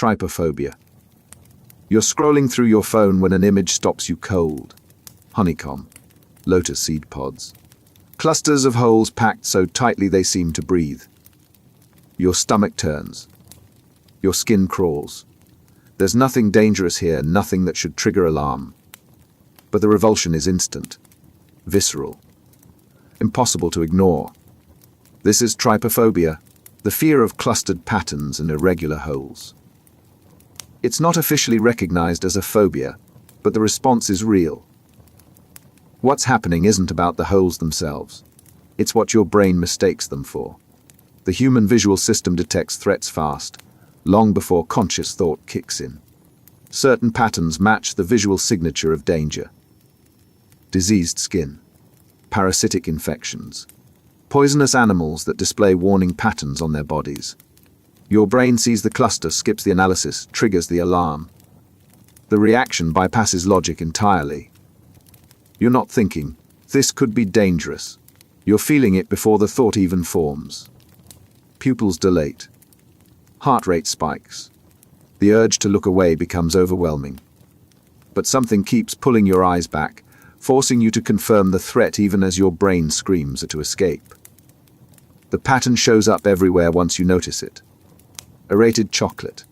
Trypophobia. You're scrolling through your phone when an image stops you cold. Honeycomb. Lotus seed pods. Clusters of holes packed so tightly they seem to breathe. Your stomach turns. Your skin crawls. There's nothing dangerous here, nothing that should trigger alarm. But the revulsion is instant. Visceral. Impossible to ignore. This is trypophobia, the fear of clustered patterns and irregular holes. It's not officially recognized as a phobia, but the response is real. What's happening isn't about the holes themselves. It's what your brain mistakes them for. The human visual system detects threats fast, long before conscious thought kicks in. Certain patterns match the visual signature of danger. Diseased skin, parasitic infections, poisonous animals that display warning patterns on their bodies. Your brain sees the cluster, skips the analysis, triggers the alarm. The reaction bypasses logic entirely. You're not thinking, this could be dangerous. You're feeling it before the thought even forms. Pupils dilate. Heart rate spikes. The urge to look away becomes overwhelming. But something keeps pulling your eyes back, forcing you to confirm the threat even as your brain screams to escape. The pattern shows up everywhere once you notice it. Aerated chocolate.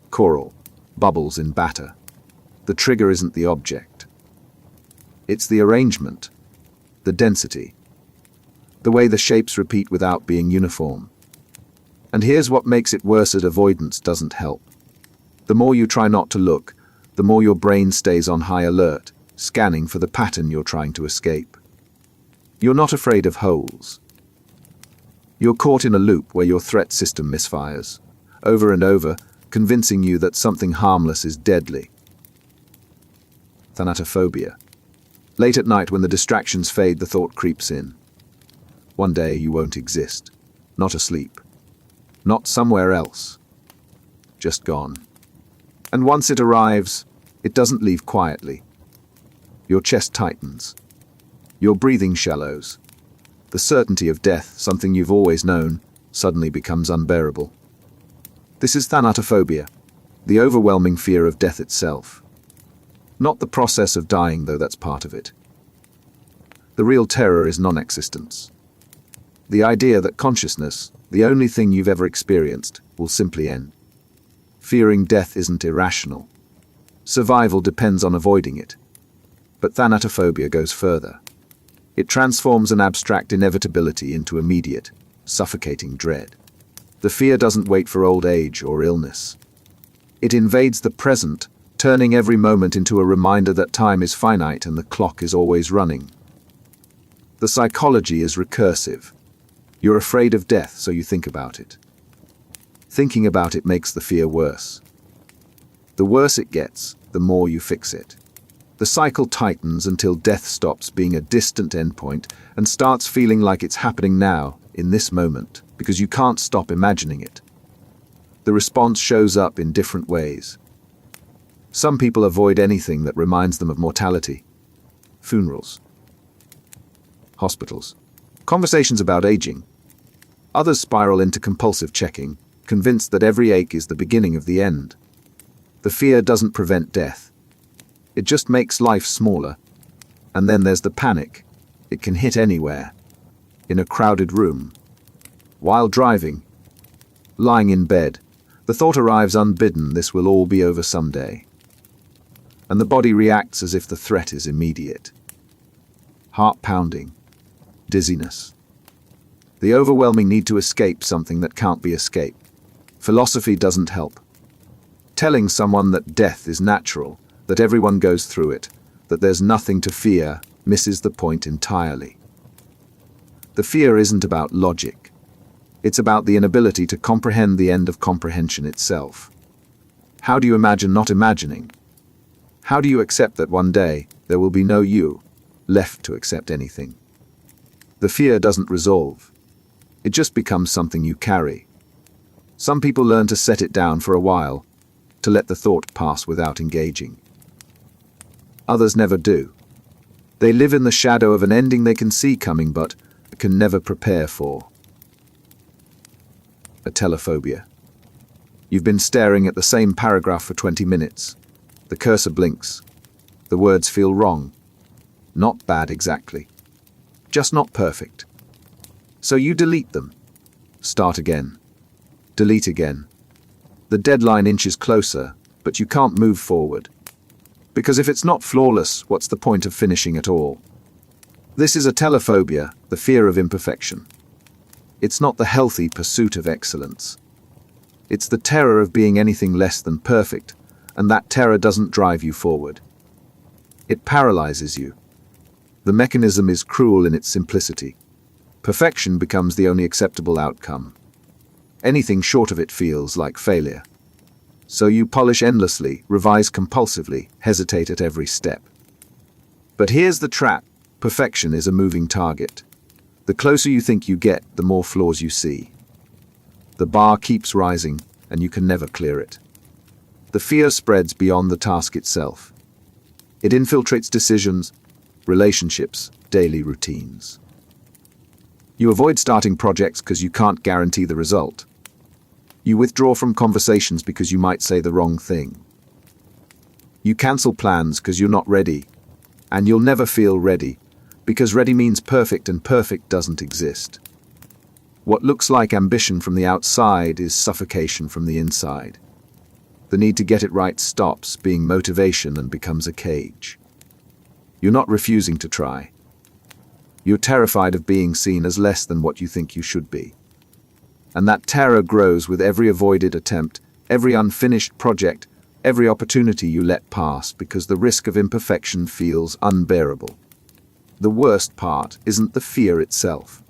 Coral. Bubbles in batter. The trigger isn't the object. It's the arrangement, the density, the way the shapes repeat without being uniform. And here's what makes it worse: avoidance doesn't help. The more you try not to look, the more your brain stays on high alert, scanning for the pattern you're trying to escape. You're not afraid of holes. You're caught in a loop where your threat system misfires, over and over, convincing you that something harmless is deadly. Thanatophobia. Late at night when the distractions fade, the thought creeps in. One day you won't exist, not asleep, not somewhere else, just gone. And once it arrives, it doesn't leave quietly. Your chest tightens. Your breathing shallows. The certainty of death, something you've always known, suddenly becomes unbearable. This is thanatophobia, the overwhelming fear of death itself. Not the process of dying, though that's part of it. The real terror is non-existence. The idea that consciousness, the only thing you've ever experienced, will simply end. Fearing death isn't irrational. Survival depends on avoiding it. But thanatophobia goes further. It transforms an abstract inevitability into immediate, suffocating dread. The fear doesn't wait for old age or illness. It invades the present, turning every moment into a reminder that time is finite and the clock is always running. The psychology is recursive. You're afraid of death, so you think about it. Thinking about it makes the fear worse. The worse it gets, the more you fix it. The cycle tightens until death stops being a distant endpoint and starts feeling like it's happening now, in this moment, because you can't stop imagining it. The response shows up in different ways. Some people avoid anything that reminds them of mortality. Funerals. Hospitals. Conversations about aging. Others spiral into compulsive checking, convinced that every ache is the beginning of the end. The fear doesn't prevent death. It just makes life smaller. And then there's the panic. It can hit anywhere. In a crowded room. While driving. Lying in bed. The thought arrives unbidden: this will all be over someday. And the body reacts as if the threat is immediate. Heart pounding. Dizziness. The overwhelming need to escape something that can't be escaped. Philosophy doesn't help. Telling someone that death is natural, that everyone goes through it, that there's nothing to fear, misses the point entirely. The fear isn't about logic. It's about the inability to comprehend the end of comprehension itself. How do you imagine not imagining? How do you accept that one day there will be no you left to accept anything? The fear doesn't resolve. It just becomes something you carry. Some people learn to set it down for a while, to let the thought pass without engaging. Others never do. They live in the shadow of an ending they can see coming but can never prepare for. Atelophobia. You've been staring at the same paragraph for 20 minutes. The cursor blinks. The words feel wrong. Not bad exactly. Just not perfect. So you delete them. Start again. Delete again. The deadline inches closer, but you can't move forward. Because if it's not flawless, what's the point of finishing at all? This is Atelophobia, the fear of imperfection. It's not the healthy pursuit of excellence. It's the terror of being anything less than perfect, and that terror doesn't drive you forward. It paralyzes you. The mechanism is cruel in its simplicity. Perfection becomes the only acceptable outcome. Anything short of it feels like failure. So you polish endlessly, revise compulsively, hesitate at every step. But here's the trap. Perfection is a moving target. The closer you think you get, the more flaws you see. The bar keeps rising, and you can never clear it. The fear spreads beyond the task itself. It infiltrates decisions, relationships, daily routines. You avoid starting projects because you can't guarantee the result. You withdraw from conversations because you might say the wrong thing. You cancel plans because you're not ready, and you'll never feel ready, because ready means perfect and perfect doesn't exist. What looks like ambition from the outside is suffocation from the inside. The need to get it right stops being motivation and becomes a cage. You're not refusing to try. You're terrified of being seen as less than what you think you should be. And that terror grows with every avoided attempt, every unfinished project, every opportunity you let pass because the risk of imperfection feels unbearable. The worst part isn't the fear itself.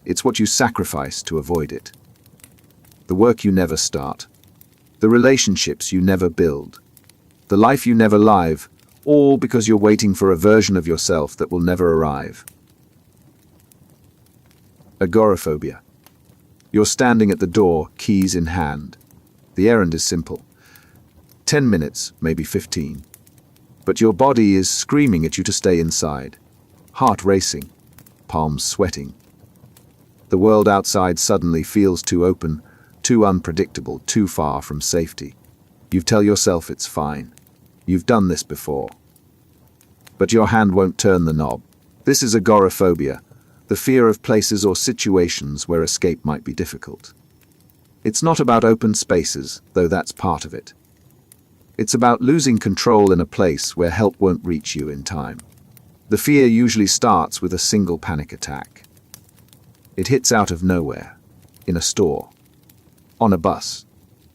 It's what you sacrifice to avoid it. The work you never start. The relationships you never build. The life you never live, all because you're waiting for a version of yourself that will never arrive. Agoraphobia. You're standing at the door, keys in hand. The errand is simple. 10 minutes, maybe 15. But your body is screaming at you to stay inside. Heart racing, palms sweating. The world outside suddenly feels too open, too unpredictable, too far from safety. You tell yourself it's fine. You've done this before. But your hand won't turn the knob. This is agoraphobia, the fear of places or situations where escape might be difficult. It's not about open spaces, though that's part of it. It's about losing control in a place where help won't reach you in time. The fear usually starts with a single panic attack. It hits out of nowhere, in a store, on a bus,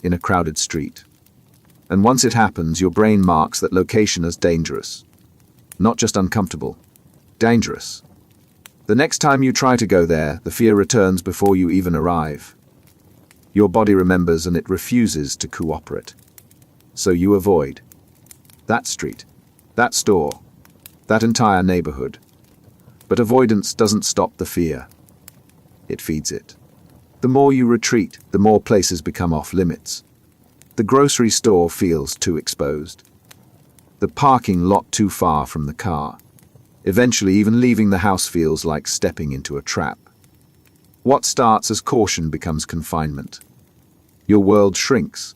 in a crowded street. And once it happens, your brain marks that location as dangerous. Not just uncomfortable, dangerous. The next time you try to go there, the fear returns before you even arrive. Your body remembers and it refuses to cooperate. So you avoid that street, that store, that entire neighborhood. But avoidance doesn't stop the fear. It feeds it. The more you retreat, the more places become off limits. The grocery store feels too exposed. The parking lot too far from the car. Eventually, even leaving the house feels like stepping into a trap. What starts as caution becomes confinement. Your world shrinks,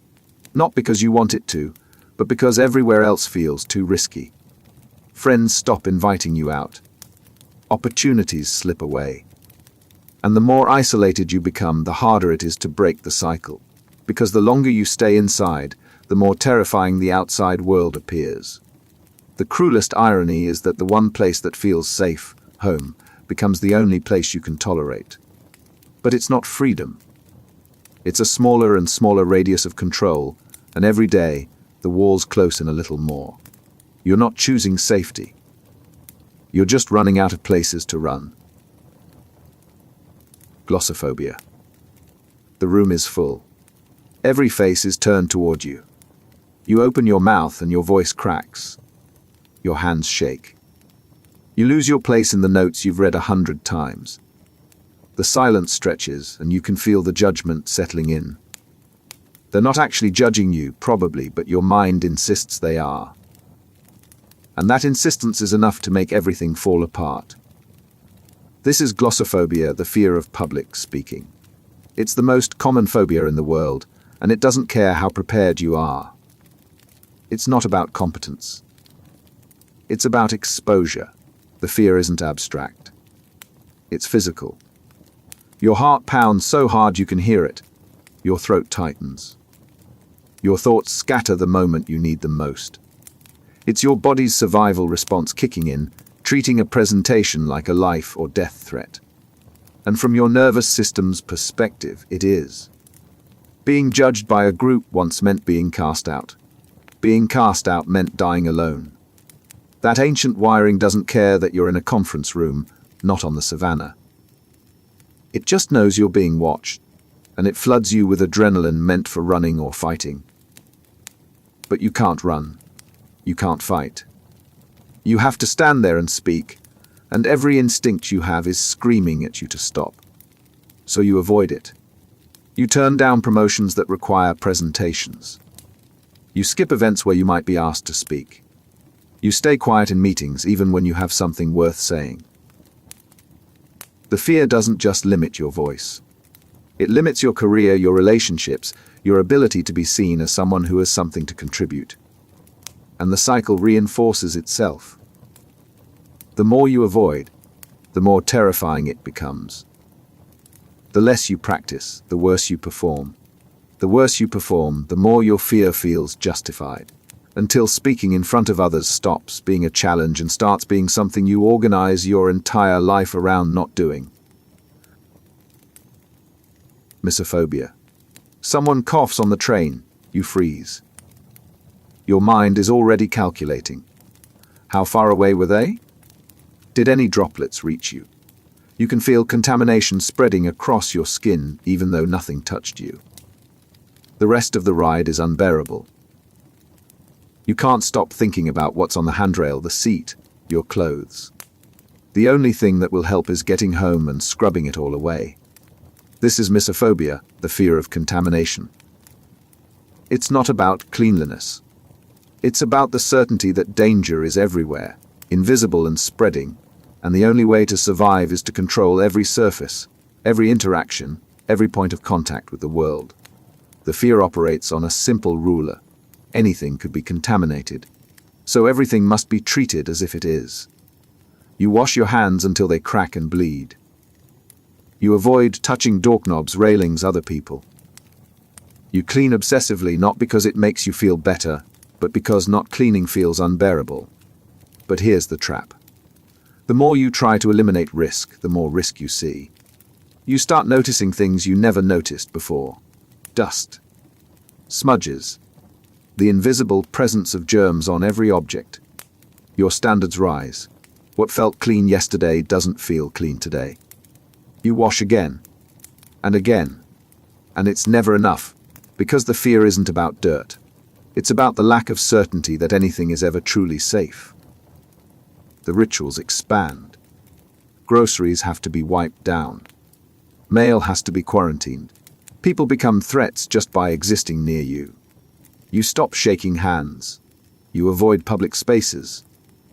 not because you want it to, but because everywhere else feels too risky. Friends stop inviting you out. Opportunities slip away. And the more isolated you become, the harder it is to break the cycle. Because the longer you stay inside, the more terrifying the outside world appears. The cruelest irony is that the one place that feels safe, home, becomes the only place you can tolerate. But it's not freedom. It's a smaller and smaller radius of control, and every day, the walls close in a little more. You're not choosing safety. You're just running out of places to run. Glossophobia. The room is full. Every face is turned toward you. You open your mouth and your voice cracks. Your hands shake. You lose your place in the notes you've read 100 times. The silence stretches and you can feel the judgment settling in. They're not actually judging you, probably, but your mind insists they are. And that insistence is enough to make everything fall apart. This is glossophobia, the fear of public speaking. It's the most common phobia in the world, and it doesn't care how prepared you are. It's not about competence. It's about exposure. The fear isn't abstract. It's physical. Your heart pounds so hard you can hear it. Your throat tightens. Your thoughts scatter the moment you need them most. It's your body's survival response kicking in, treating a presentation like a life or death threat. And from your nervous system's perspective, it is. Being judged by a group once meant being cast out. Being cast out meant dying alone. That ancient wiring doesn't care that you're in a conference room, not on the savannah. It just knows you're being watched, and it floods you with adrenaline meant for running or fighting. But you can't run. You can't fight. You have to stand there and speak, and every instinct you have is screaming at you to stop. So you avoid it. You turn down promotions that require presentations. You skip events where you might be asked to speak. You stay quiet in meetings even when you have something worth saying. The fear doesn't just limit your voice. It limits your career, your relationships, your ability to be seen as someone who has something to contribute. And the cycle reinforces itself. The more you avoid, the more terrifying it becomes. The less you practice, the worse you perform. The worse you perform, the more your fear feels justified. Until speaking in front of others stops being a challenge and starts being something you organize your entire life around not doing. Misophobia. Someone coughs on the train, you freeze. Your mind is already calculating. How far away were they? Did any droplets reach you? You can feel contamination spreading across your skin even though nothing touched you. The rest of the ride is unbearable. You can't stop thinking about what's on the handrail, the seat, your clothes. The only thing that will help is getting home and scrubbing it all away. This is Misophobia, the fear of contamination. It's not about cleanliness. It's about the certainty that danger is everywhere, invisible and spreading, and the only way to survive is to control every surface, every interaction, every point of contact with the world. The fear operates on a simple ruler. Anything could be contaminated, so everything must be treated as if it is. You wash your hands until they crack and bleed. You avoid touching doorknobs, railings, other people. You clean obsessively not because it makes you feel better, but because not cleaning feels unbearable. But here's the trap. The more you try to eliminate risk, the more risk you see. You start noticing things you never noticed before. Dust. Smudges. The invisible presence of germs on every object. Your standards rise. What felt clean yesterday doesn't feel clean today. You wash again, and again, and it's never enough, because the fear isn't about dirt. It's about the lack of certainty that anything is ever truly safe. The rituals expand. Groceries have to be wiped down. Mail has to be quarantined. People become threats just by existing near you. You stop shaking hands. You avoid public spaces.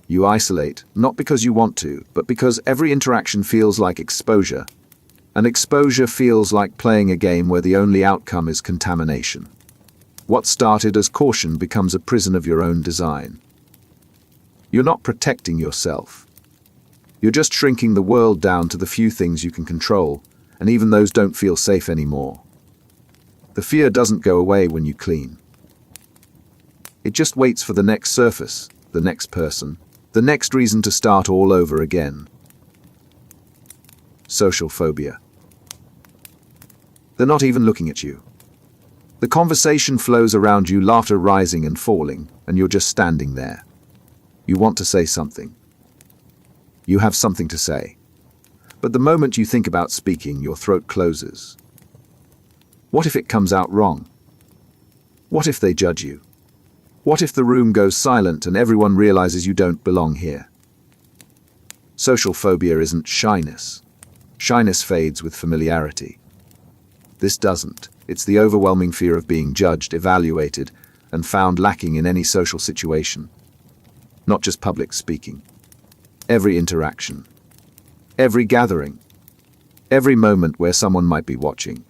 You isolate, not because you want to, but because every interaction feels like exposure. And exposure feels like playing a game where the only outcome is contamination. What started as caution becomes a prison of your own design. You're not protecting yourself. You're just shrinking the world down to the few things you can control, and even those don't feel safe anymore. The fear doesn't go away when you clean. It just waits for the next surface, the next person, the next reason to start all over again. Social phobia. They're not even looking at you. The conversation flows around you, laughter rising and falling, and you're just standing there. You want to say something. You have something to say. But the moment you think about speaking, your throat closes. What if it comes out wrong? What if they judge you? What if the room goes silent and everyone realizes you don't belong here? Social phobia isn't shyness. Shyness fades with familiarity. This doesn't. It's the overwhelming fear of being judged, evaluated, and found lacking in any social situation. Not just public speaking. Every interaction. Every gathering. Every moment where someone might be watching.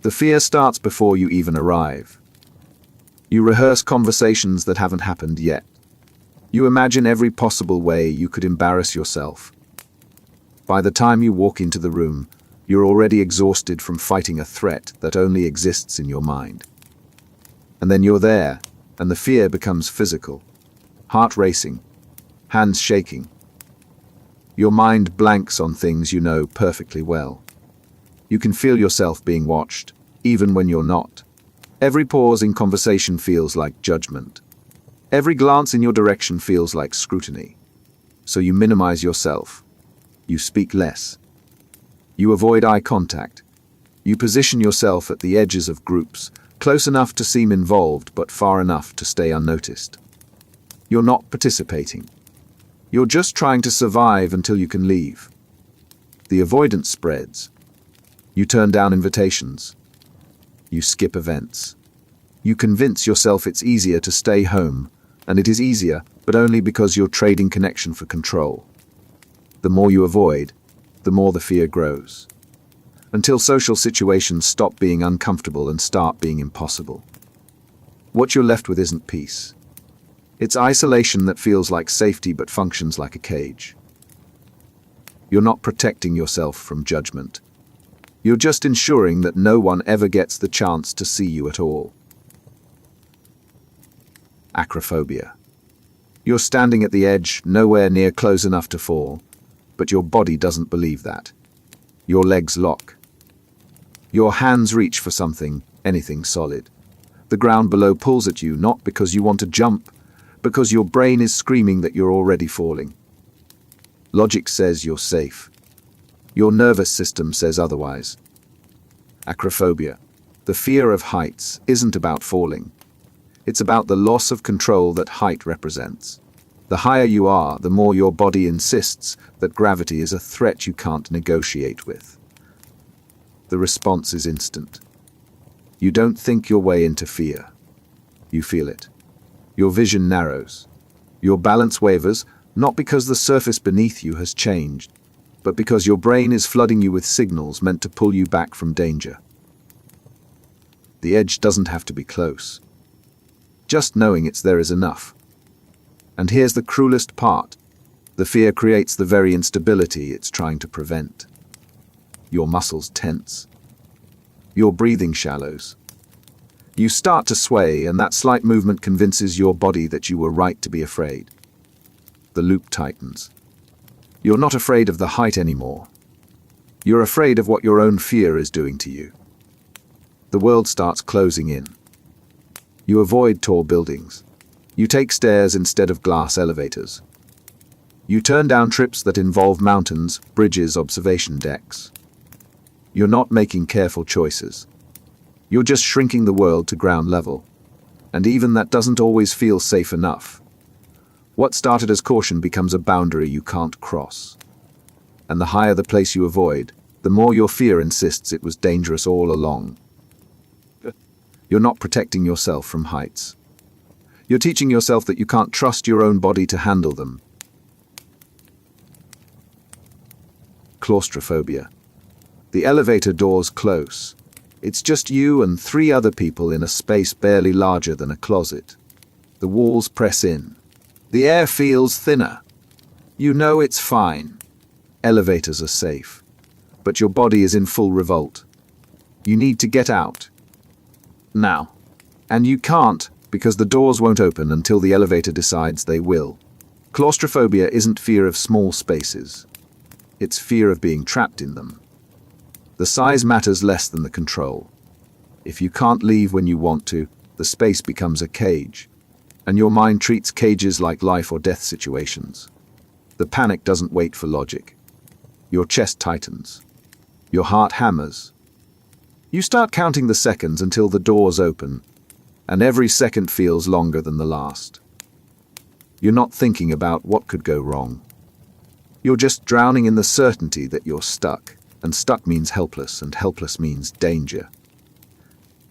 The fear starts before you even arrive. You rehearse conversations that haven't happened yet. You imagine every possible way you could embarrass yourself. By the time you walk into the room, you're already exhausted from fighting a threat that only exists in your mind. And then you're there, and the fear becomes physical. Heart racing, hands shaking. Your mind blanks on things you know perfectly well. You can feel yourself being watched, even when you're not. Every pause in conversation feels like judgment. Every glance in your direction feels like scrutiny. So you minimize yourself. You speak less. You avoid eye contact. You position yourself at the edges of groups, close enough to seem involved but far enough to stay unnoticed. You're not participating. You're just trying to survive until you can leave. The avoidance spreads. You turn down invitations. You skip events. You convince yourself it's easier to stay home, and it is easier, but only because you're trading connection for control. The more you avoid, the more the fear grows, until social situations stop being uncomfortable and start being impossible. What you're left with isn't peace. It's isolation that feels like safety but functions like a cage. You're not protecting yourself from judgment. You're just ensuring that no one ever gets the chance to see you at all. Acrophobia. You're standing at the edge, nowhere near close enough to fall, but your body doesn't believe that. Your legs lock. Your hands reach for something, anything solid. The ground below pulls at you, not because you want to jump, because your brain is screaming that you're already falling. Logic says you're safe. Your nervous system says otherwise. Acrophobia, the fear of heights, isn't about falling. It's about the loss of control that height represents. The higher you are, the more your body insists that gravity is a threat you can't negotiate with. The response is instant. You don't think your way into fear. You feel it. Your vision narrows. Your balance wavers, not because the surface beneath you has changed, but because your brain is flooding you with signals meant to pull you back from danger. The edge doesn't have to be close. Just knowing it's there is enough. And here's the cruelest part. The fear creates the very instability it's trying to prevent. Your muscles tense. Your breathing shallows. You start to sway, and that slight movement convinces your body that you were right to be afraid. The loop tightens. You're not afraid of the height anymore. You're afraid of what your own fear is doing to you. The world starts closing in. You avoid tall buildings. You take stairs instead of glass elevators. You turn down trips that involve mountains, bridges, observation decks. You're not making careful choices. You're just shrinking the world to ground level. And even that doesn't always feel safe enough. What started as caution becomes a boundary you can't cross. And the higher the place you avoid, the more your fear insists it was dangerous all along. You're not protecting yourself from heights. You're teaching yourself that you can't trust your own body to handle them. Claustrophobia. The elevator doors close. It's just you and 3 other people in a space barely larger than a closet. The walls press in. The air feels thinner. You know it's fine. Elevators are safe. But your body is in full revolt. You need to get out. Now. And you can't, because the doors won't open until the elevator decides they will. Claustrophobia isn't fear of small spaces. It's fear of being trapped in them. The size matters less than the control. If you can't leave when you want to, the space becomes a cage. And your mind treats cages like life or death situations. The panic doesn't wait for logic. Your chest tightens. Your heart hammers. You start counting the seconds until the doors open, and every second feels longer than the last. You're not thinking about what could go wrong. You're just drowning in the certainty that you're stuck, and stuck means helpless, and helpless means danger.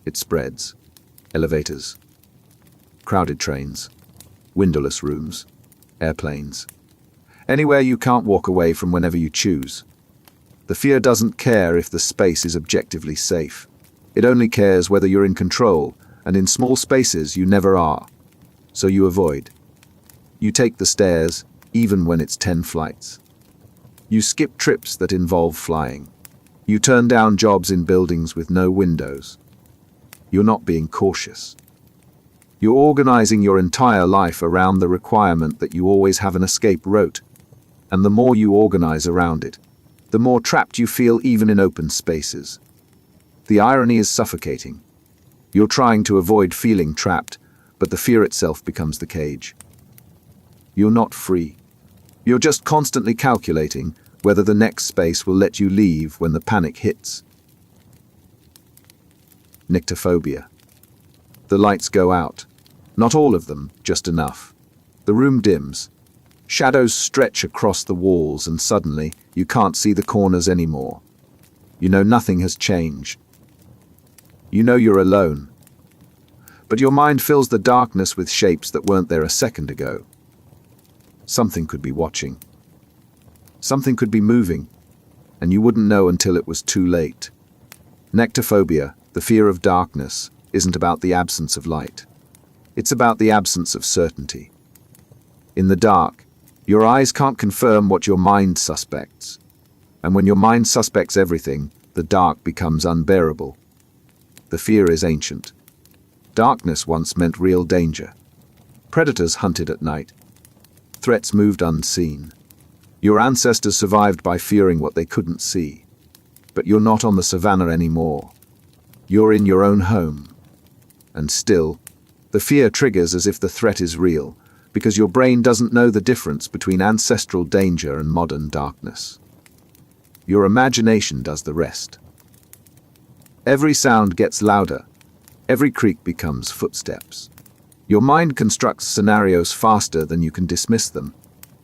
It spreads. Elevators. Crowded trains. Windowless rooms. Airplanes. Anywhere you can't walk away from whenever you choose. The fear doesn't care if the space is objectively safe. It only cares whether you're in control, and in small spaces you never are. So you avoid. You take the stairs, even when it's 10 flights. You skip trips that involve flying. You turn down jobs in buildings with no windows. You're not being cautious. You're organizing your entire life around the requirement that you always have an escape route. And the more you organize around it, the more trapped you feel even in open spaces. The irony is suffocating. You're trying to avoid feeling trapped, but the fear itself becomes the cage. You're not free. You're just constantly calculating whether the next space will let you leave when the panic hits. Nyctophobia. The lights go out. Not all of them, just enough. The room dims. Shadows stretch across the walls, and suddenly you can't see the corners anymore. You know nothing has changed. You know you're alone. But your mind fills the darkness with shapes that weren't there a second ago. Something could be watching. Something could be moving, and you wouldn't know until it was too late. Nyctophobia, the fear of darkness, isn't about the absence of light. It's about the absence of certainty. In the dark, your eyes can't confirm what your mind suspects. And when your mind suspects everything, the dark becomes unbearable. The fear is ancient. Darkness once meant real danger. Predators hunted at night. Threats moved unseen. Your ancestors survived by fearing what they couldn't see. But you're not on the savannah anymore. You're in your own home. And still, the fear triggers as if the threat is real, because your brain doesn't know the difference between ancestral danger and modern darkness. Your imagination does the rest. Every sound gets louder. Every creak becomes footsteps. Your mind constructs scenarios faster than you can dismiss them,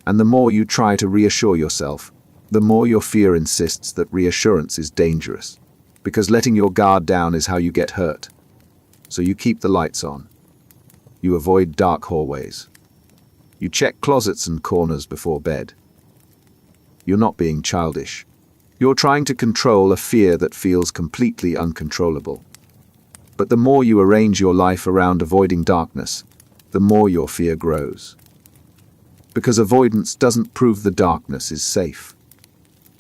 and the more you try to reassure yourself, the more your fear insists that reassurance is dangerous, because letting your guard down is how you get hurt. So you keep the lights on. You avoid dark hallways. You check closets and corners before bed. You're not being childish. You're trying to control a fear that feels completely uncontrollable. But the more you arrange your life around avoiding darkness, the more your fear grows. Because avoidance doesn't prove the darkness is safe.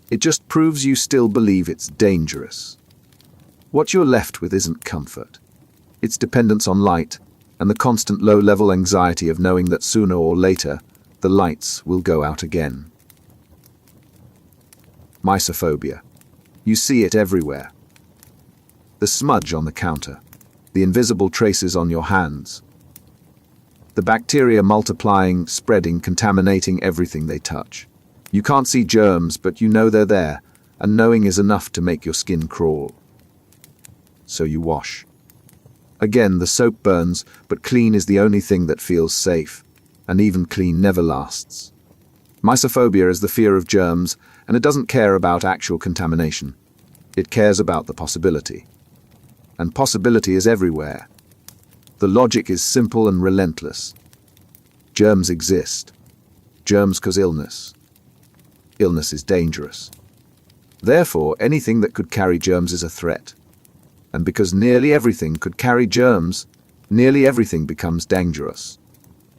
It just proves you still believe it's dangerous. What you're left with isn't comfort. It's dependence on light, and the constant low-level anxiety of knowing that sooner or later, the lights will go out again. Mysophobia. You see it everywhere. The smudge on the counter, the invisible traces on your hands, the bacteria multiplying, spreading, contaminating everything they touch. You can't see germs, but you know they're there, and knowing is enough to make your skin crawl. So you wash. Again, the soap burns, but clean is the only thing that feels safe, and even clean never lasts. Mysophobia is the fear of germs, and it doesn't care about actual contamination. It cares about the possibility. And possibility is everywhere. The logic is simple and relentless. Germs exist. Germs cause illness. Illness is dangerous. Therefore, anything that could carry germs is a threat. And because nearly everything could carry germs, nearly everything becomes dangerous.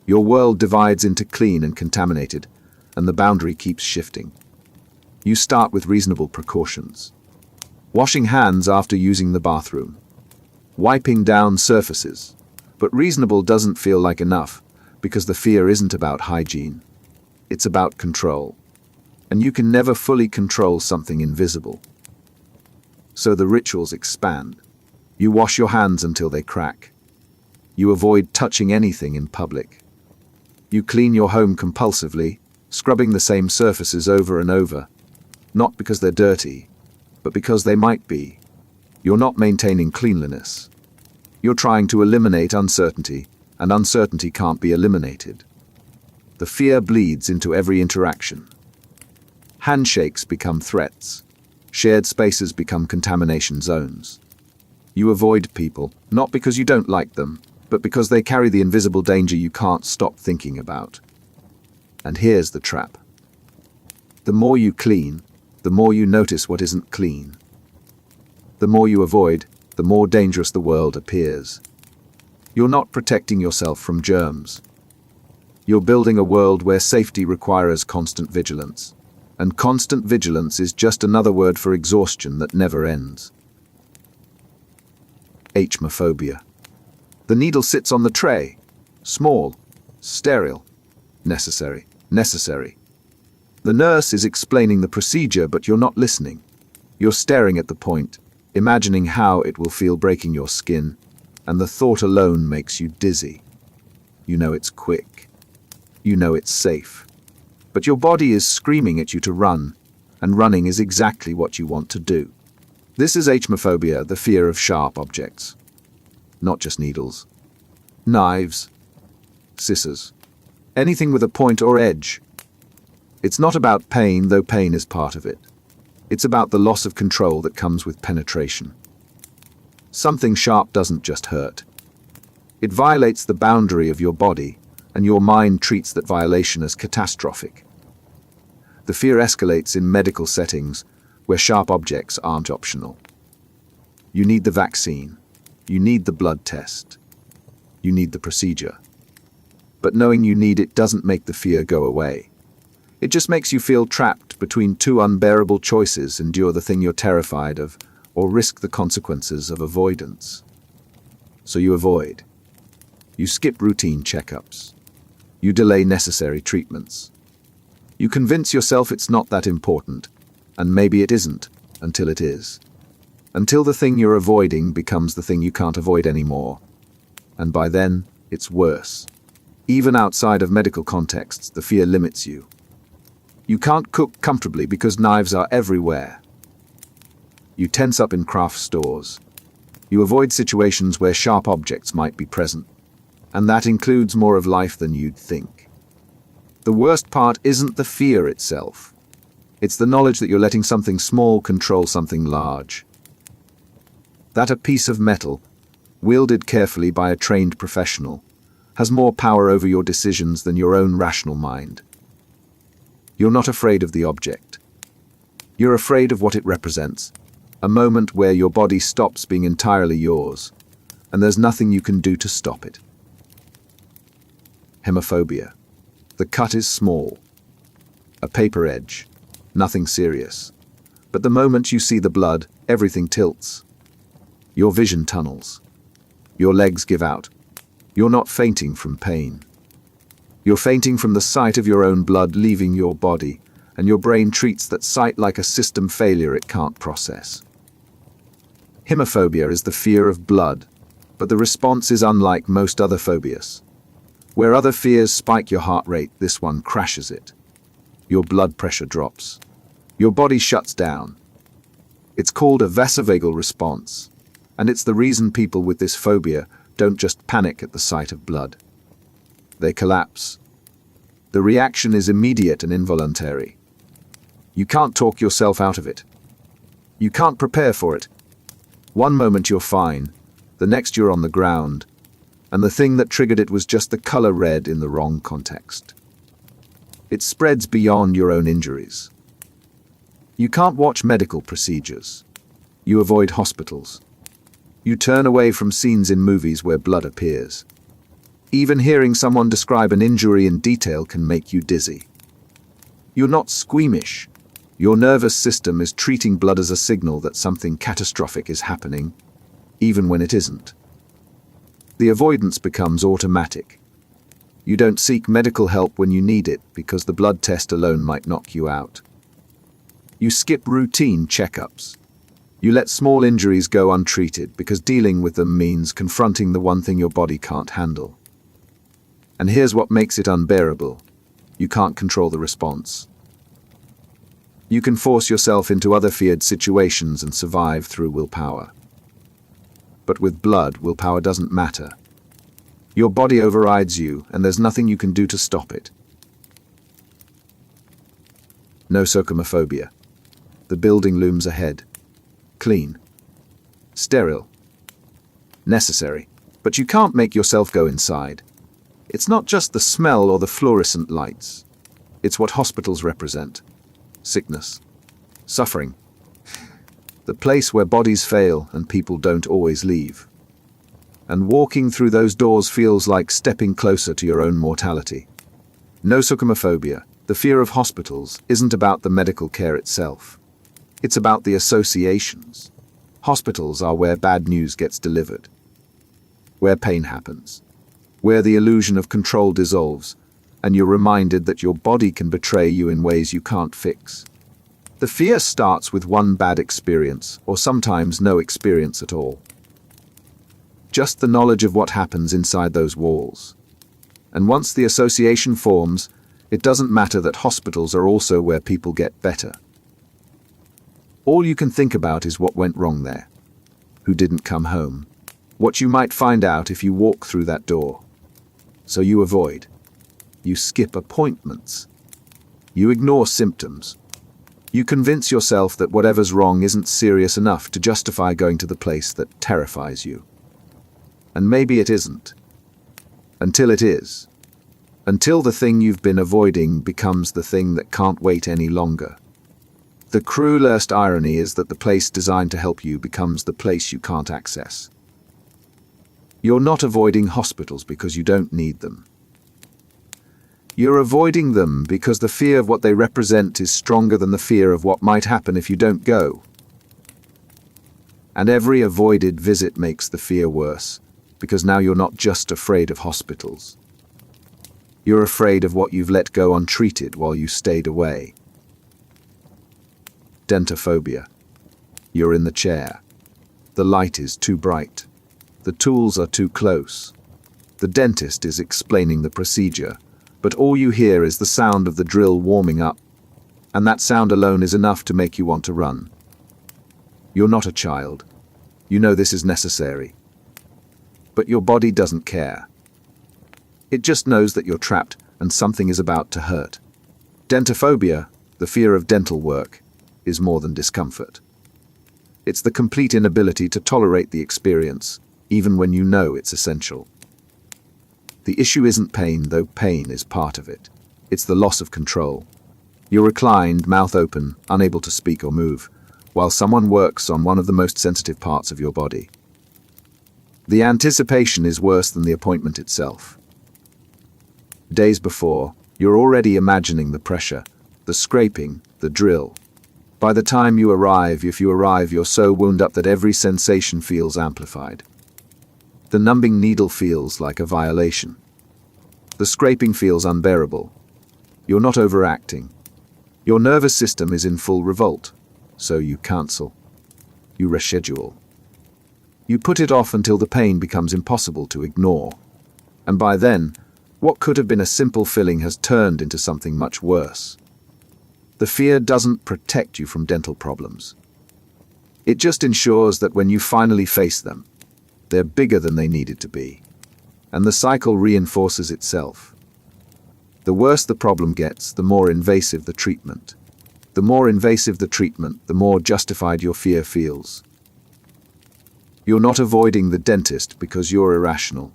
Your world divides into clean and contaminated, and the boundary keeps shifting. You start with reasonable precautions. Washing hands after using the bathroom. Wiping down surfaces. But reasonable doesn't feel like enough, because the fear isn't about hygiene. It's about control. And you can never fully control something invisible. So the rituals expand. You wash your hands until they crack. You avoid touching anything in public. You clean your home compulsively, scrubbing the same surfaces over and over, not because they're dirty, but because they might be. You're not maintaining cleanliness. You're trying to eliminate uncertainty, and uncertainty can't be eliminated. The fear bleeds into every interaction. Handshakes become threats. Shared spaces become contamination zones. You avoid people, not because you don't like them, but because they carry the invisible danger you can't stop thinking about. And here's the trap. The more you clean, the more you notice what isn't clean. The more you avoid, the more dangerous the world appears. You're not protecting yourself from germs. You're building a world where safety requires constant vigilance. And constant vigilance is just another word for exhaustion that never ends. Aichmophobia. The needle sits on the tray. Small, sterile, necessary. The nurse is explaining the procedure, but you're not listening. You're staring at the point, imagining how it will feel breaking your skin, and the thought alone makes you dizzy. You know it's quick. You know it's safe. But your body is screaming at you to run, and running is exactly what you want to do. This is Aichmophobia, the fear of sharp objects. Not just needles. Knives. Scissors. Anything with a point or edge. It's not about pain, though pain is part of it. It's about the loss of control that comes with penetration. Something sharp doesn't just hurt. It violates the boundary of your body, and your mind treats that violation as catastrophic. The fear escalates in medical settings where sharp objects aren't optional. You need the vaccine. You need the blood test. You need the procedure. But knowing you need it doesn't make the fear go away. It just makes you feel trapped between two unbearable choices: endure the thing you're terrified of, or risk the consequences of avoidance. So you avoid. You skip routine checkups. You delay necessary treatments. You convince yourself it's not that important, and maybe it isn't, until it is. Until the thing you're avoiding becomes the thing you can't avoid anymore. And by then, it's worse. Even outside of medical contexts, the fear limits you. You can't cook comfortably because knives are everywhere. You tense up in craft stores. You avoid situations where sharp objects might be present. And that includes more of life than you'd think. The worst part isn't the fear itself. It's the knowledge that you're letting something small control something large. That a piece of metal, wielded carefully by a trained professional, has more power over your decisions than your own rational mind. You're not afraid of the object. You're afraid of what it represents, a moment where your body stops being entirely yours, and there's nothing you can do to stop it. Hemophobia. The cut is small. A paper edge. Nothing serious. But the moment you see the blood, everything tilts. Your vision tunnels. Your legs give out. You're not fainting from pain. You're fainting from the sight of your own blood leaving your body, and your brain treats that sight like a system failure it can't process. Hemophobia is the fear of blood, but the response is unlike most other phobias. Where other fears spike your heart rate, this one crashes it. Your blood pressure drops. Your body shuts down. It's called a vasovagal response, and it's the reason people with this phobia don't just panic at the sight of blood. They collapse. The reaction is immediate and involuntary. You can't talk yourself out of it. You can't prepare for it. One moment you're fine, the next you're on the ground, and the thing that triggered it was just the color red in the wrong context. It spreads beyond your own injuries. You can't watch medical procedures. You avoid hospitals. You turn away from scenes in movies where blood appears. Even hearing someone describe an injury in detail can make you dizzy. You're not squeamish. Your nervous system is treating blood as a signal that something catastrophic is happening, even when it isn't. The avoidance becomes automatic. You don't seek medical help when you need it because the blood test alone might knock you out. You skip routine checkups. You let small injuries go untreated because dealing with them means confronting the one thing your body can't handle. And here's what makes it unbearable. You can't control the response. You can force yourself into other feared situations and survive through willpower. But with blood, willpower doesn't matter. Your body overrides you, and there's nothing you can do to stop it. Nosocomephobia. The building looms ahead. Clean. Sterile. Necessary. But you can't make yourself go inside. It's not just the smell or the fluorescent lights. It's what hospitals represent. Sickness. Suffering. The place where bodies fail and people don't always leave. And walking through those doors feels like stepping closer to your own mortality. Nosocomephobia, the fear of hospitals, isn't about the medical care itself. It's about the associations. Hospitals are where bad news gets delivered, where pain happens, where the illusion of control dissolves, and you're reminded that your body can betray you in ways you can't fix. The fear starts with one bad experience, or sometimes no experience at all. Just the knowledge of what happens inside those walls. And once the association forms, it doesn't matter that hospitals are also where people get better. All you can think about is what went wrong there, who didn't come home, what you might find out if you walk through that door. So you avoid. You skip appointments. You ignore symptoms. You convince yourself that whatever's wrong isn't serious enough to justify going to the place that terrifies you. And maybe it isn't. Until it is. Until the thing you've been avoiding becomes the thing that can't wait any longer. The cruelest irony is that the place designed to help you becomes the place you can't access. You're not avoiding hospitals because you don't need them. You're avoiding them because the fear of what they represent is stronger than the fear of what might happen if you don't go. And every avoided visit makes the fear worse, because now you're not just afraid of hospitals. You're afraid of what you've let go untreated while you stayed away. Dentophobia. You're in the chair. The light is too bright. The tools are too close. The dentist is explaining the procedure, but all you hear is the sound of the drill warming up, and that sound alone is enough to make you want to run. You're not a child. You know this is necessary. But your body doesn't care. It just knows that you're trapped and something is about to hurt. Dentophobia, the fear of dental work, is more than discomfort. It's the complete inability to tolerate the experience, even when you know it's essential. The issue isn't pain, though pain is part of it. It's the loss of control. You're reclined, mouth open, unable to speak or move, while someone works on one of the most sensitive parts of your body. The anticipation is worse than the appointment itself. Days before, you're already imagining the pressure, the scraping, the drill. By the time you arrive, if you arrive, you're so wound up that every sensation feels amplified. The numbing needle feels like a violation. The scraping feels unbearable. You're not overacting. Your nervous system is in full revolt, so you cancel. You reschedule. You put it off until the pain becomes impossible to ignore. And by then, what could have been a simple filling has turned into something much worse. The fear doesn't protect you from dental problems. It just ensures that when you finally face them, they're bigger than they needed to be. And the cycle reinforces itself. The worse the problem gets, the more invasive the treatment. The more invasive the treatment, the more justified your fear feels. You're not avoiding the dentist because you're irrational.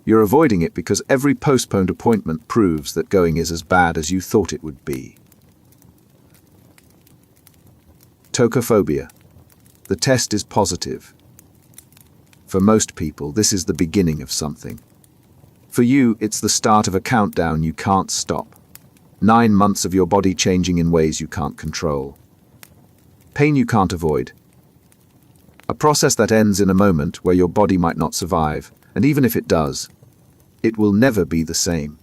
You're avoiding it because every postponed appointment proves that going is as bad as you thought it would be. Tokophobia. The test is positive. For most people, this is the beginning of something. For you, it's the start of a countdown you can't stop. 9 months of your body changing in ways you can't control. Pain you can't avoid. A process that ends in a moment where your body might not survive, and even if it does, it will never be the same.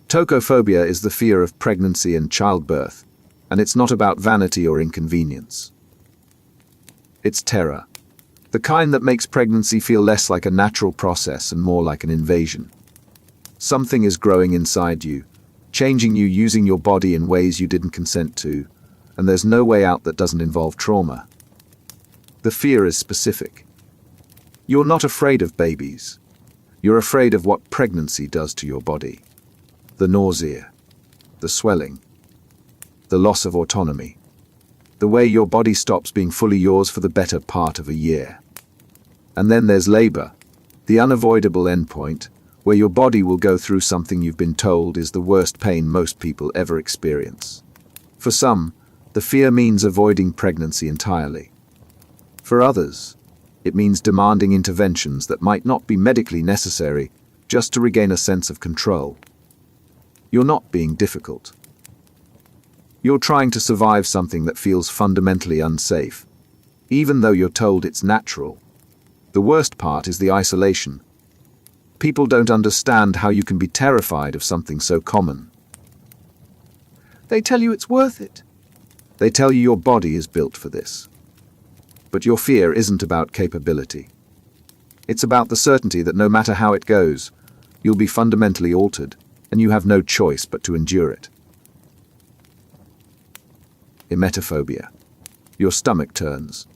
Tokophobia is the fear of pregnancy and childbirth, and it's not about vanity or inconvenience. It's terror. The kind that makes pregnancy feel less like a natural process and more like an invasion. Something is growing inside you, changing you, using your body in ways you didn't consent to, and there's no way out that doesn't involve trauma. The fear is specific. You're not afraid of babies. You're afraid of what pregnancy does to your body. The nausea, the swelling, the loss of autonomy, the way your body stops being fully yours for the better part of a year. And then there's labor, the unavoidable endpoint, where your body will go through something you've been told is the worst pain most people ever experience. For some, the fear means avoiding pregnancy entirely. For others, it means demanding interventions that might not be medically necessary just to regain a sense of control. You're not being difficult. You're trying to survive something that feels fundamentally unsafe, even though you're told it's natural. The worst part is the isolation. People don't understand how you can be terrified of something so common. They tell you it's worth it. They tell you your body is built for this. But your fear isn't about capability. It's about the certainty that no matter how it goes, you'll be fundamentally altered, and you have no choice but to endure it. Emetophobia. Your stomach turns.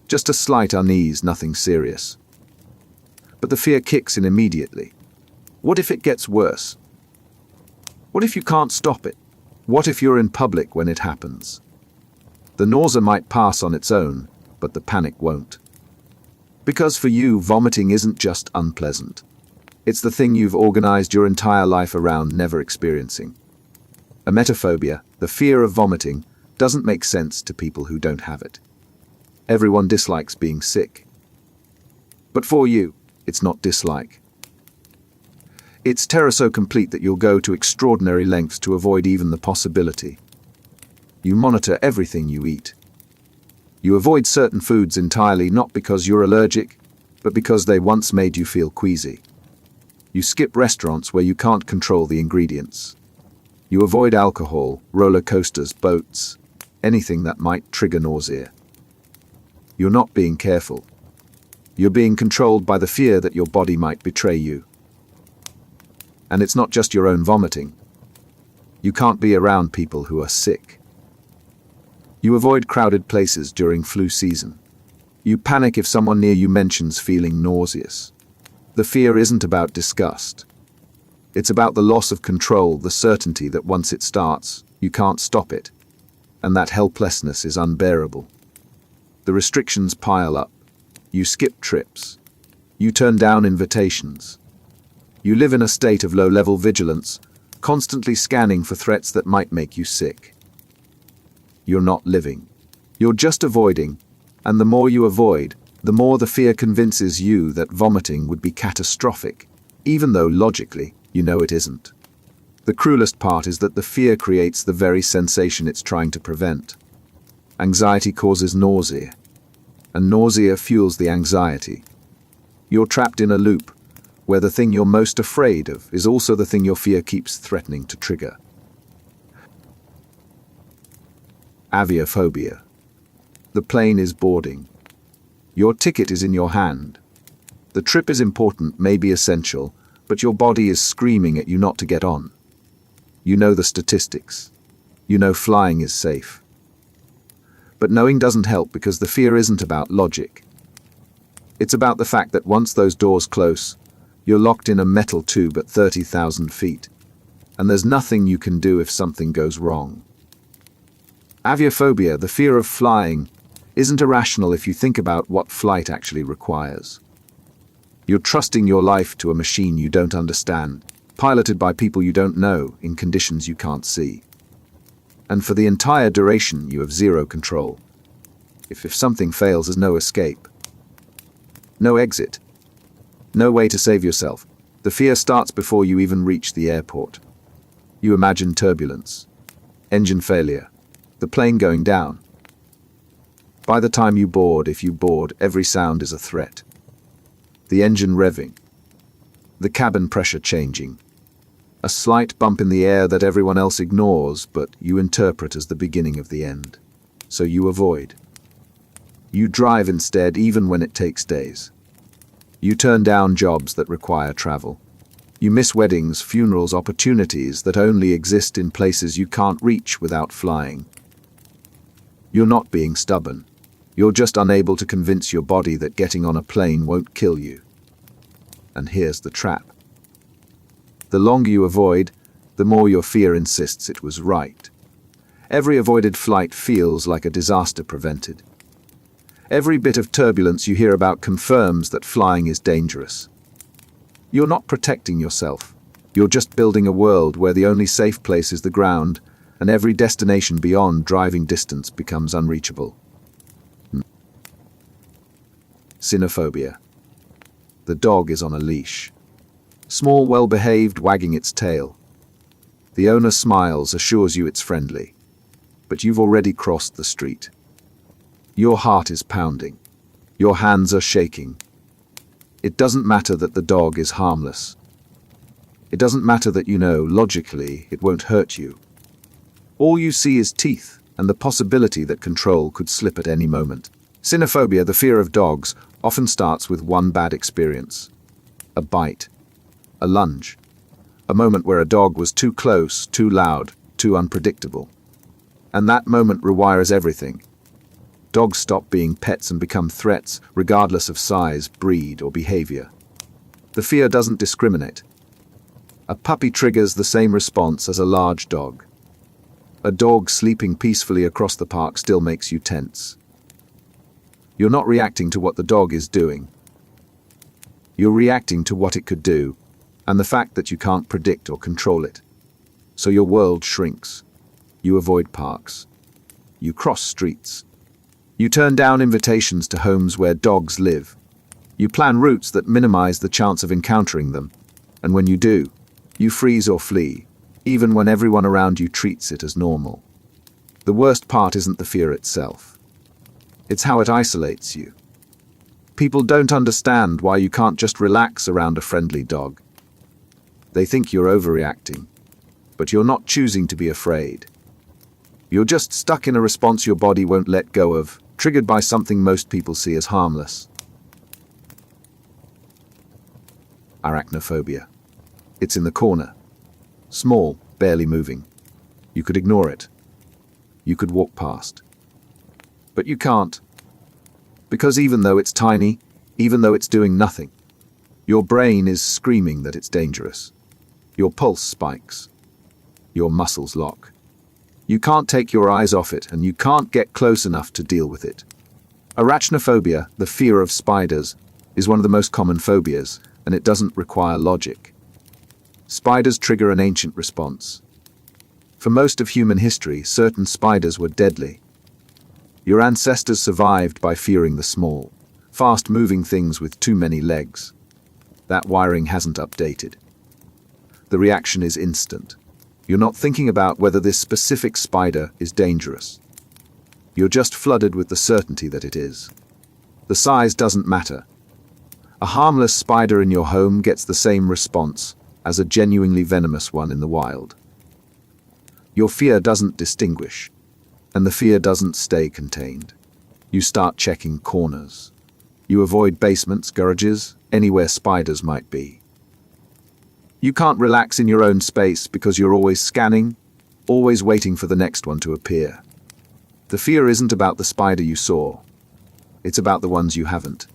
Just a slight unease, nothing serious. But the fear kicks in immediately. What if it gets worse? What if you can't stop it? What if you're in public when it happens? The nausea might pass on its own, but the panic won't. Because for you, vomiting isn't just unpleasant. It's the thing you've organized your entire life around never experiencing. Emetophobia, the fear of vomiting, doesn't make sense to people who don't have it. Everyone dislikes being sick. But for you, it's not dislike. It's terror so complete that you'll go to extraordinary lengths to avoid even the possibility. You monitor everything you eat. You avoid certain foods entirely not because you're allergic, but because they once made you feel queasy. You skip restaurants where you can't control the ingredients. You avoid alcohol, roller coasters, boats, anything that might trigger nausea. You're not being careful. You're being controlled by the fear that your body might betray you. And it's not just your own vomiting. You can't be around people who are sick. You avoid crowded places during flu season. You panic if someone near you mentions feeling nauseous. The fear isn't about disgust. It's about the loss of control, the certainty that once it starts, you can't stop it. And that helplessness is unbearable. The restrictions pile up. You skip trips. You turn down invitations. You live in a state of low-level vigilance, constantly scanning for threats that might make you sick. You're not living. You're just avoiding, and the more you avoid, the more the fear convinces you that vomiting would be catastrophic, even though logically you know it isn't. The cruelest part is that the fear creates the very sensation it's trying to prevent. Anxiety causes nausea, and nausea fuels the anxiety. You're trapped in a loop, where the thing you're most afraid of is also the thing your fear keeps threatening to trigger. Aviophobia. The plane is boarding. Your ticket is in your hand. The trip is important, maybe essential, but your body is screaming at you not to get on. You know the statistics. You know flying is safe. But knowing doesn't help because the fear isn't about logic. It's about the fact that once those doors close, you're locked in a metal tube at 30,000 feet, and there's nothing you can do if something goes wrong. Aviophobia, the fear of flying, isn't irrational if you think about what flight actually requires. You're trusting your life to a machine you don't understand, piloted by people you don't know, in conditions you can't see. And for the entire duration, you have zero control. If something fails, there's no escape. No exit. No way to save yourself. The fear starts before you even reach the airport. You imagine turbulence, engine failure, the plane going down. By the time you board, if you board, every sound is a threat. The engine revving, the cabin pressure changing, a slight bump in the air that everyone else ignores, but you interpret as the beginning of the end. So you avoid. You drive instead, even when it takes days. You turn down jobs that require travel. You miss weddings, funerals, opportunities that only exist in places you can't reach without flying. You're not being stubborn. You're just unable to convince your body that getting on a plane won't kill you. And here's the trap. The longer you avoid, the more your fear insists it was right. Every avoided flight feels like a disaster prevented. Every bit of turbulence you hear about confirms that flying is dangerous. You're not protecting yourself. You're just building a world where the only safe place is the ground, and every destination beyond driving distance becomes unreachable. Cynophobia. The dog is on a leash. Small, well-behaved, wagging its tail. The owner smiles, assures you it's friendly. But you've already crossed the street. Your heart is pounding. Your hands are shaking. It doesn't matter that the dog is harmless. It doesn't matter that you know, logically, it won't hurt you. All you see is teeth and the possibility that control could slip at any moment. Cynophobia, the fear of dogs, often starts with one bad experience. A bite. A lunge. A moment where a dog was too close, too loud, too unpredictable. And that moment rewires everything. Dogs stop being pets and become threats, regardless of size, breed, or behavior. The fear doesn't discriminate. A puppy triggers the same response as a large dog. A dog sleeping peacefully across the park still makes you tense. You're not reacting to what the dog is doing. You're reacting to what it could do, and the fact that you can't predict or control it. So your world shrinks. You avoid parks. You cross streets. You turn down invitations to homes where dogs live. You plan routes that minimize the chance of encountering them. And when you do, you freeze or flee, even when everyone around you treats it as normal. The worst part isn't the fear itself. It's how it isolates you. People don't understand why you can't just relax around a friendly dog. They think you're overreacting, but you're not choosing to be afraid. You're just stuck in a response your body won't let go of, triggered by something most people see as harmless. Arachnophobia. It's in the corner. Small, barely moving. You could ignore it. You could walk past. But you can't. Because even though it's tiny, even though it's doing nothing, your brain is screaming that it's dangerous. Your pulse spikes. Your muscles lock. You can't take your eyes off it, and you can't get close enough to deal with it. Arachnophobia, the fear of spiders, is one of the most common phobias, and it doesn't require logic. Spiders trigger an ancient response. For most of human history, certain spiders were deadly. Your ancestors survived by fearing the small, fast-moving things with too many legs. That wiring hasn't updated. The reaction is instant. You're not thinking about whether this specific spider is dangerous. You're just flooded with the certainty that it is. The size doesn't matter. A harmless spider in your home gets the same response as a genuinely venomous one in the wild. Your fear doesn't distinguish, and the fear doesn't stay contained. You start checking corners. You avoid basements, garages, anywhere spiders might be. You can't relax in your own space because you're always scanning, always waiting for the next one to appear. The fear isn't about the spider you saw. It's about the ones you haven't.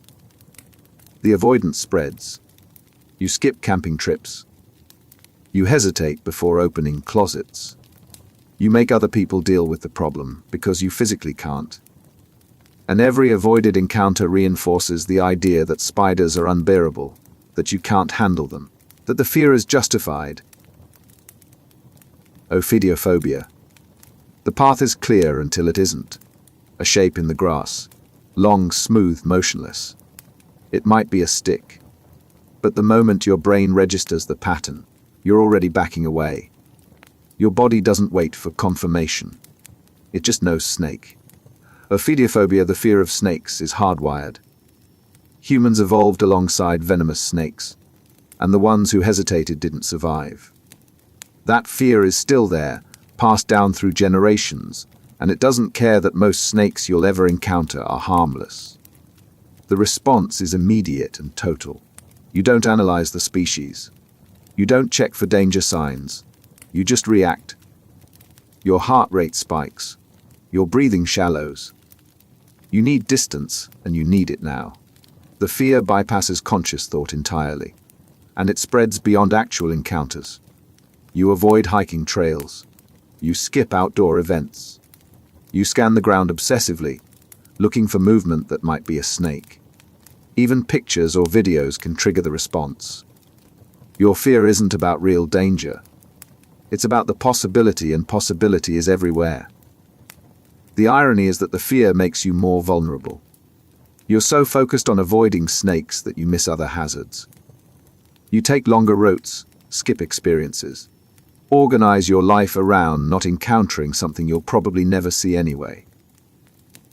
The avoidance spreads. You skip camping trips. You hesitate before opening closets. You make other people deal with the problem because you physically can't. And every avoided encounter reinforces the idea that spiders are unbearable, that you can't handle them, that the fear is justified. Ophidiophobia. The path is clear until it isn't. A shape in the grass, long, smooth, motionless. It might be a stick. But the moment your brain registers the pattern, you're already backing away. Your body doesn't wait for confirmation. It just knows snake. Ophidiophobia, the fear of snakes, is hardwired. Humans evolved alongside venomous snakes, and the ones who hesitated didn't survive. That fear is still there, passed down through generations, and it doesn't care that most snakes you'll ever encounter are harmless. The response is immediate and total. You don't analyze the species. You don't check for danger signs. You just react. Your heart rate spikes. Your breathing shallows. You need distance, and you need it now. The fear bypasses conscious thought entirely, and it spreads beyond actual encounters. You avoid hiking trails. You skip outdoor events. You scan the ground obsessively, looking for movement that might be a snake. Even pictures or videos can trigger the response. Your fear isn't about real danger. It's about the possibility, and possibility is everywhere. The irony is that the fear makes you more vulnerable. You're so focused on avoiding snakes that you miss other hazards. You take longer routes, skip experiences. Organize your life around not encountering something you'll probably never see anyway.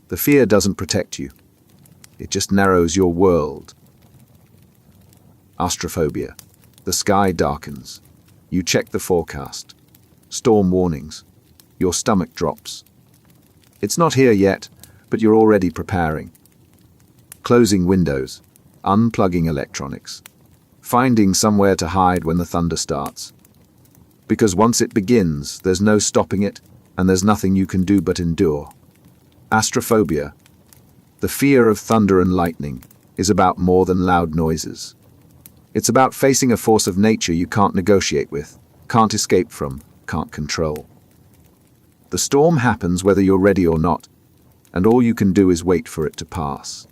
The fear doesn't protect you. It just narrows your world. Astraphobia. The sky darkens. You check the forecast. Storm warnings. Your stomach drops. It's not here yet, but you're already preparing. Closing windows. Unplugging electronics. Finding somewhere to hide when the thunder starts. Because once it begins, there's no stopping it, and there's nothing you can do but endure. Astrophobia. The fear of thunder and lightning is about more than loud noises. It's about facing a force of nature you can't negotiate with, can't escape from, can't control. The storm happens whether you're ready or not, and all you can do is wait for it to pass.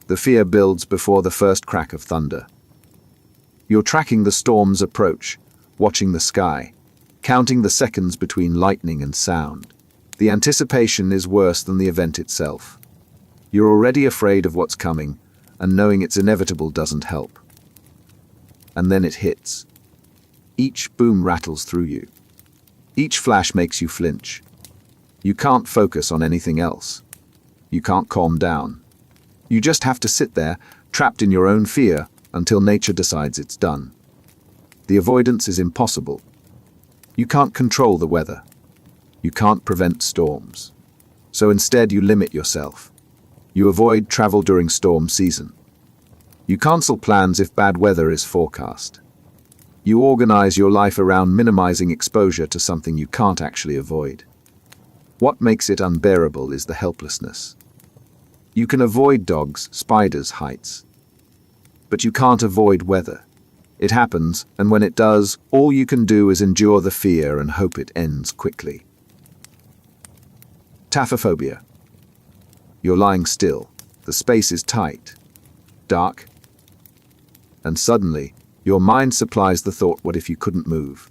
The fear builds before the first crack of thunder. You're tracking the storm's approach, watching the sky, counting the seconds between lightning and sound. The anticipation is worse than the event itself. You're already afraid of what's coming, and knowing it's inevitable doesn't help. And then it hits. Each boom rattles through you. Each flash makes you flinch. You can't focus on anything else. You can't calm down. You just have to sit there, trapped in your own fear, until nature decides it's done. The avoidance is impossible. You can't control the weather. You can't prevent storms. So instead you limit yourself. You avoid travel during storm season. You cancel plans if bad weather is forecast. You organize your life around minimizing exposure to something you can't actually avoid. What makes it unbearable is the helplessness. You can avoid dogs, spiders, heights. But you can't avoid weather. It happens, and when it does, all you can do is endure the fear and hope it ends quickly. Taphophobia. You're lying still. The space is tight, dark, and suddenly, your mind supplies the thought, what if you couldn't move?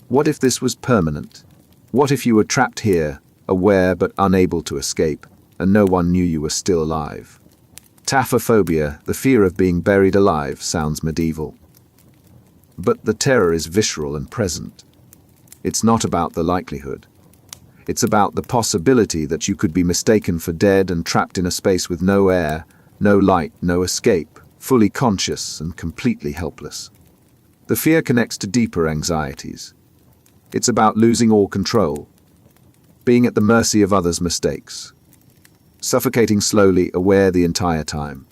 What if this was permanent? What if you were trapped here, aware but unable to escape, and no one knew you were still alive? Taphophobia, the fear of being buried alive, sounds medieval. But the terror is visceral and present. It's not about the likelihood. It's about the possibility that you could be mistaken for dead and trapped in a space with no air, no light, no escape, fully conscious and completely helpless. The fear connects to deeper anxieties. It's about losing all control, being at the mercy of others' mistakes, suffocating slowly, aware the entire time.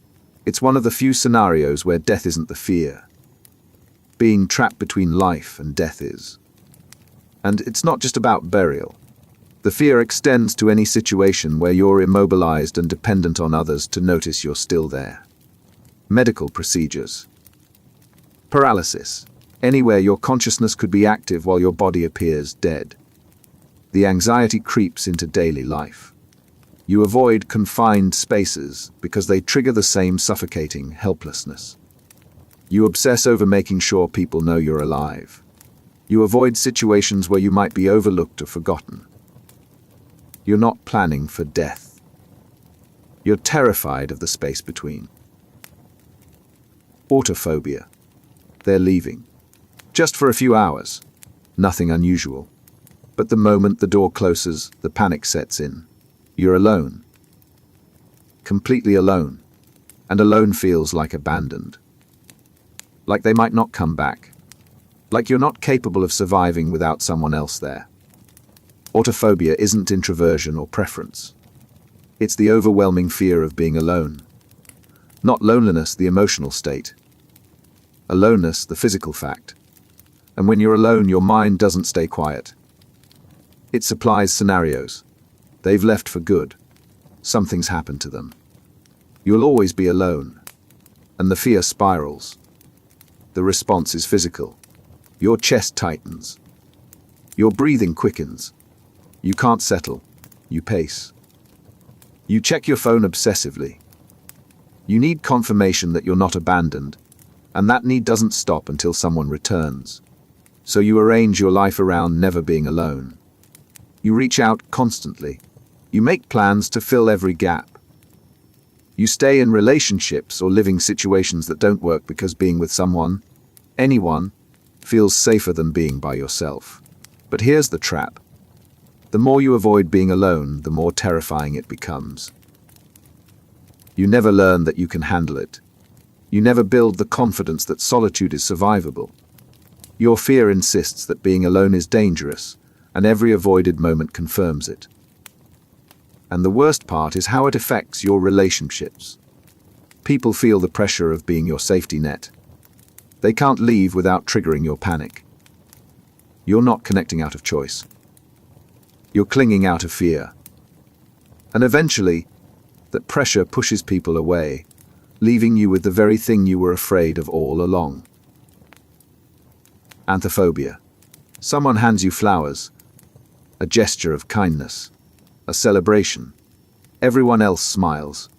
It's one of the few scenarios where death isn't the fear. Being trapped between life and death is. And it's not just about burial. The fear extends to any situation where you're immobilized and dependent on others to notice you're still there. Medical procedures. Paralysis. Anywhere your consciousness could be active while your body appears dead. The anxiety creeps into daily life. You avoid confined spaces because they trigger the same suffocating helplessness. You obsess over making sure people know you're alive. You avoid situations where you might be overlooked or forgotten. You're not planning for death. You're terrified of the space between. Autophobia. They're leaving. Just for a few hours. Nothing unusual. But the moment the door closes, the panic sets in. You're alone. Completely alone. And alone feels like abandoned. Like they might not come back. Like you're not capable of surviving without someone else there. Autophobia isn't introversion or preference. It's the overwhelming fear of being alone. Not loneliness, the emotional state. Aloneness, the physical fact. And when you're alone, your mind doesn't stay quiet. It supplies scenarios. They've left for good. Something's happened to them. You'll always be alone. And the fear spirals. The response is physical. Your chest tightens. Your breathing quickens. You can't settle. You pace. You check your phone obsessively. You need confirmation that you're not abandoned, and that need doesn't stop until someone returns. So you arrange your life around never being alone. You reach out constantly. You make plans to fill every gap. You stay in relationships or living situations that don't work because being with someone, anyone, feels safer than being by yourself. But here's the trap. The more you avoid being alone, the more terrifying it becomes. You never learn that you can handle it. You never build the confidence that solitude is survivable. Your fear insists that being alone is dangerous, and every avoided moment confirms it. And the worst part is how it affects your relationships. People feel the pressure of being your safety net. They can't leave without triggering your panic. You're not connecting out of choice. You're clinging out of fear. And eventually, that pressure pushes people away, leaving you with the very thing you were afraid of all along. Anthophobia. Someone hands you flowers, a gesture of kindness, a celebration. Everyone else smiles,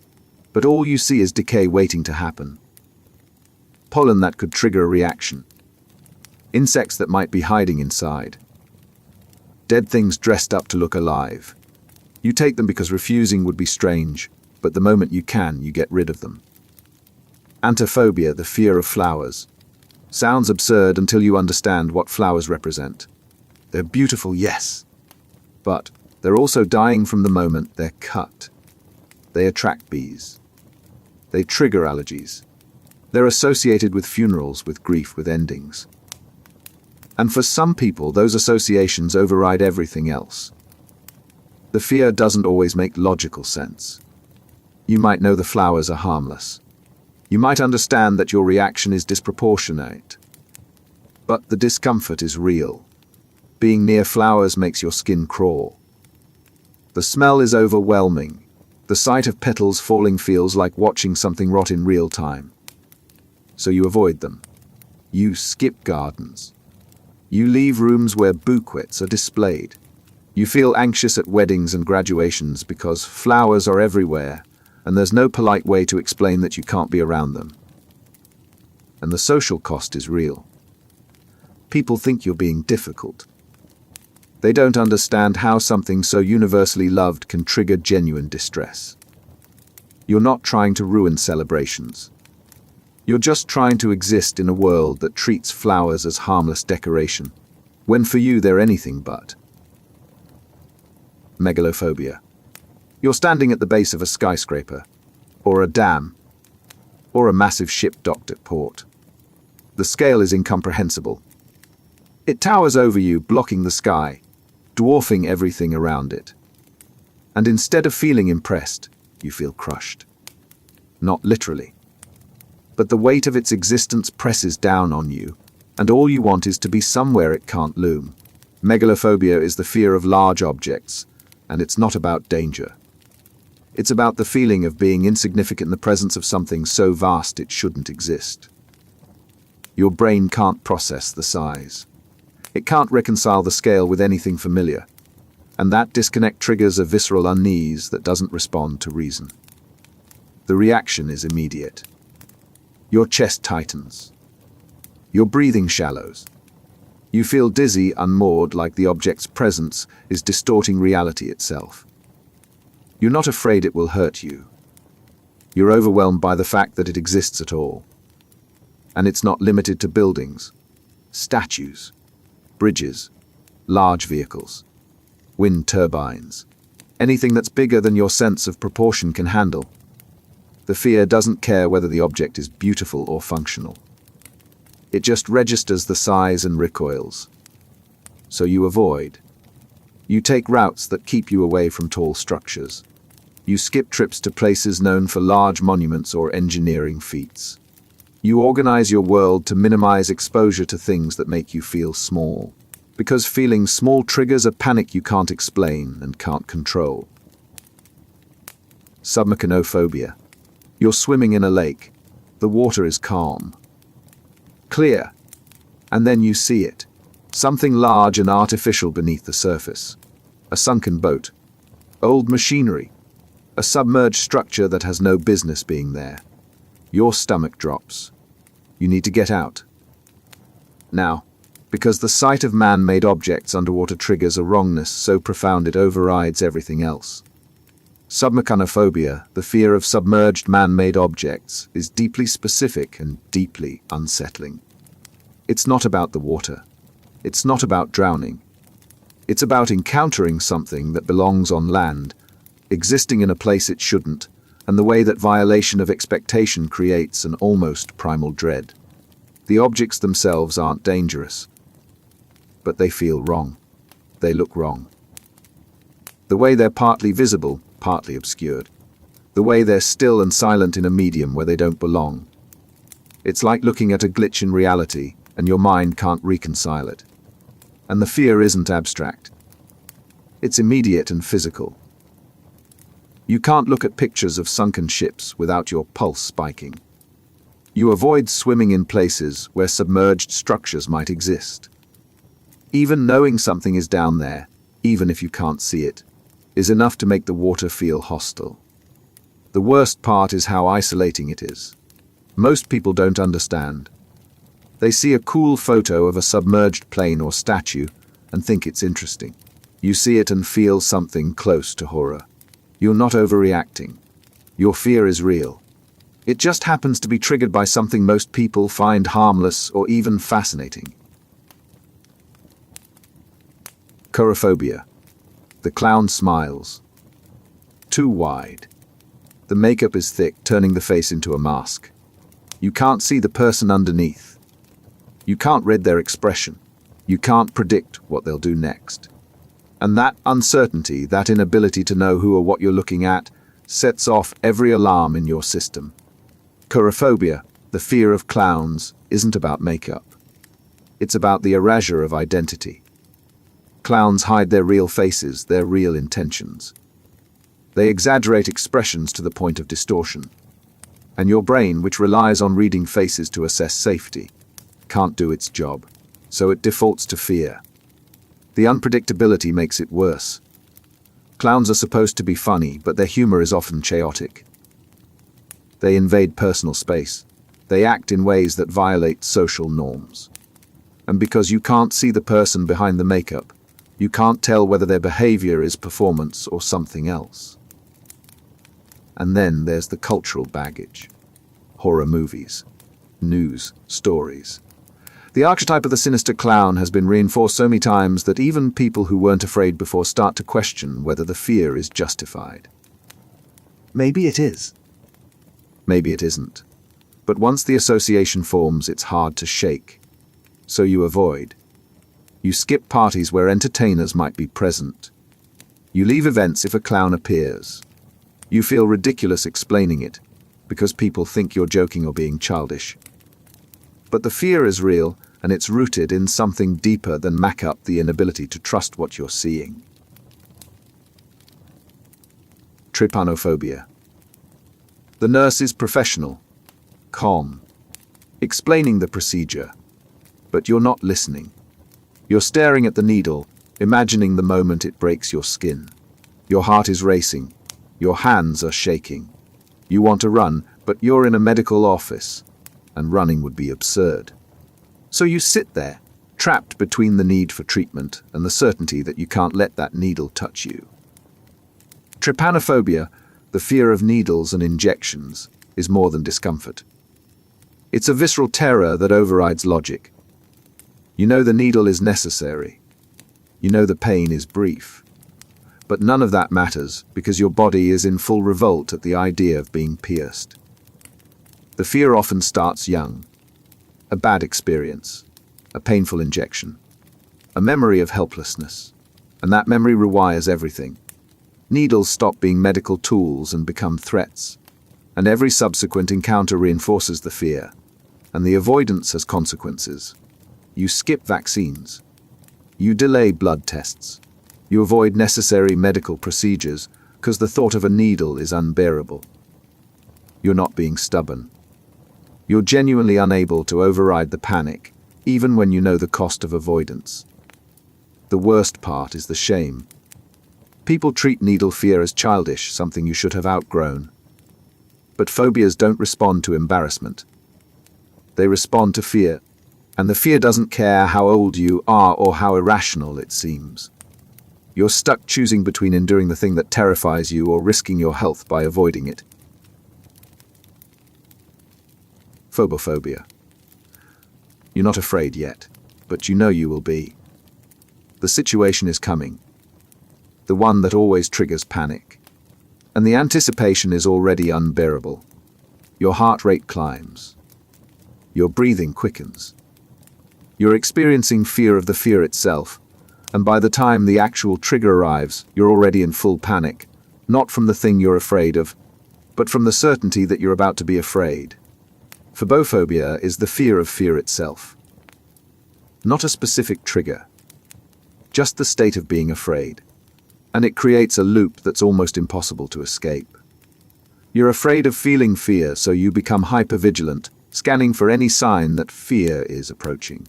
but all you see is decay waiting to happen. Pollen that could trigger a reaction. Insects that might be hiding inside. Dead things dressed up to look alive. You take them because refusing would be strange, but the moment you can, you get rid of them. Anthophobia, the fear of flowers. Sounds absurd until you understand what flowers represent. They're beautiful, yes, but they're also dying from the moment they're cut. They attract bees. They trigger allergies. They're associated with funerals, with grief, with endings. And for some people, those associations override everything else. The fear doesn't always make logical sense. You might know the flowers are harmless. You might understand that your reaction is disproportionate. But the discomfort is real. Being near flowers makes your skin crawl. The smell is overwhelming. The sight of petals falling feels like watching something rot in real time. So you avoid them. You skip gardens. You leave rooms where bouquets are displayed. You feel anxious at weddings and graduations because flowers are everywhere, and there's no polite way to explain that you can't be around them. And the social cost is real. People think you're being difficult. They don't understand how something so universally loved can trigger genuine distress. You're not trying to ruin celebrations. You're just trying to exist in a world that treats flowers as harmless decoration, when for you they're anything but. Megalophobia. You're standing at the base of a skyscraper, or a dam, or a massive ship docked at port. The scale is incomprehensible. It towers over you, blocking the sky, dwarfing everything around it. And instead of feeling impressed, you feel crushed. Not literally. But the weight of its existence presses down on you, and all you want is to be somewhere it can't loom. Megalophobia is the fear of large objects, and it's not about danger. It's about the feeling of being insignificant in the presence of something so vast it shouldn't exist. Your brain can't process the size. It can't reconcile the scale with anything familiar, and that disconnect triggers a visceral unease that doesn't respond to reason. The reaction is immediate. Your chest tightens. Your breathing shallows. You feel dizzy, unmoored, like the object's presence is distorting reality itself. You're not afraid it will hurt you. You're overwhelmed by the fact that it exists at all. And it's not limited to buildings, statues, bridges, large vehicles, wind turbines. Anything that's bigger than your sense of proportion can handle. The fear doesn't care whether the object is beautiful or functional. It just registers the size and recoils. So you avoid. You take routes that keep you away from tall structures. You skip trips to places known for large monuments or engineering feats. You organize your world to minimize exposure to things that make you feel small, because feeling small triggers a panic you can't explain and can't control. Submechanophobia. You're swimming in a lake. The water is calm, clear, and then you see it. Something large and artificial beneath the surface. A sunken boat. Old machinery. A submerged structure that has no business being there. Your stomach drops. You need to get out. Now, because the sight of man-made objects underwater triggers a wrongness so profound it overrides everything else. Submechanophobia, the fear of submerged man-made objects, is deeply specific and deeply unsettling. It's not about the water. It's not about drowning. It's about encountering something that belongs on land, existing in a place it shouldn't, and the way that violation of expectation creates an almost primal dread. The objects themselves aren't dangerous, but they feel wrong. They look wrong. The way they're partly visible, partly obscured. The way they're still and silent in a medium where they don't belong. It's like looking at a glitch in reality, and your mind can't reconcile it. And the fear isn't abstract. It's immediate and physical. You can't look at pictures of sunken ships without your pulse spiking. You avoid swimming in places where submerged structures might exist. Even knowing something is down there, even if you can't see it, is enough to make the water feel hostile. The worst part is how isolating it is. Most people don't understand. They see a cool photo of a submerged plane or statue and think it's interesting. You see it and feel something close to horror. You're not overreacting. Your fear is real. It just happens to be triggered by something most people find harmless or even fascinating. Coulrophobia. The clown smiles. Too wide. The makeup is thick, turning the face into a mask. You can't see the person underneath. You can't read their expression. You can't predict what they'll do next. And that uncertainty, that inability to know who or what you're looking at, sets off every alarm in your system. Coulrophobia, the fear of clowns, isn't about makeup. It's about the erasure of identity. Clowns hide their real faces, their real intentions. They exaggerate expressions to the point of distortion. And your brain, which relies on reading faces to assess safety, can't do its job, so it defaults to fear. The unpredictability makes it worse. Clowns are supposed to be funny, but their humor is often chaotic. They invade personal space. They act in ways that violate social norms. And because you can't see the person behind the makeup, you can't tell whether their behavior is performance or something else. And then there's the cultural baggage. Horror movies, news, stories. The archetype of the sinister clown has been reinforced so many times that even people who weren't afraid before start to question whether the fear is justified. Maybe it is. Maybe it isn't. But once the association forms, it's hard to shake. So you avoid. You skip parties where entertainers might be present. You leave events if a clown appears. You feel ridiculous explaining it, because people think you're joking or being childish. But the fear is real, and it's rooted in something deeper than makeup, the inability to trust what you're seeing. Trypanophobia. The nurse is professional, calm, explaining the procedure, but you're not listening. You're staring at the needle, imagining the moment it breaks your skin. Your heart is racing. Your hands are shaking. You want to run, but you're in a medical office, and running would be absurd. So you sit there, trapped between the need for treatment and the certainty that you can't let that needle touch you. Trypanophobia, the fear of needles and injections, is more than discomfort. It's a visceral terror that overrides logic. You know the needle is necessary. You know the pain is brief. But none of that matters because your body is in full revolt at the idea of being pierced. The fear often starts young. A bad experience, a painful injection, a memory of helplessness, and that memory rewires everything. Needles stop being medical tools and become threats, and every subsequent encounter reinforces the fear, and the avoidance has consequences. You skip vaccines. You delay blood tests. You avoid necessary medical procedures because the thought of a needle is unbearable. You're not being stubborn. You're genuinely unable to override the panic, even when you know the cost of avoidance. The worst part is the shame. People treat needle fear as childish, something you should have outgrown. But phobias don't respond to embarrassment. They respond to fear. And the fear doesn't care how old you are or how irrational it seems. You're stuck choosing between enduring the thing that terrifies you or risking your health by avoiding it. Phobophobia. You're not afraid yet, but you know you will be. The situation is coming, the one that always triggers panic, and the anticipation is already unbearable. Your heart rate climbs. Your breathing quickens. You're experiencing fear of the fear itself, and by the time the actual trigger arrives, you're already in full panic, not from the thing you're afraid of, but from the certainty that you're about to be afraid. Phobophobia is the fear of fear itself. Not a specific trigger, just the state of being afraid, and it creates a loop that's almost impossible to escape. You're afraid of feeling fear, so you become hypervigilant, scanning for any sign that fear is approaching.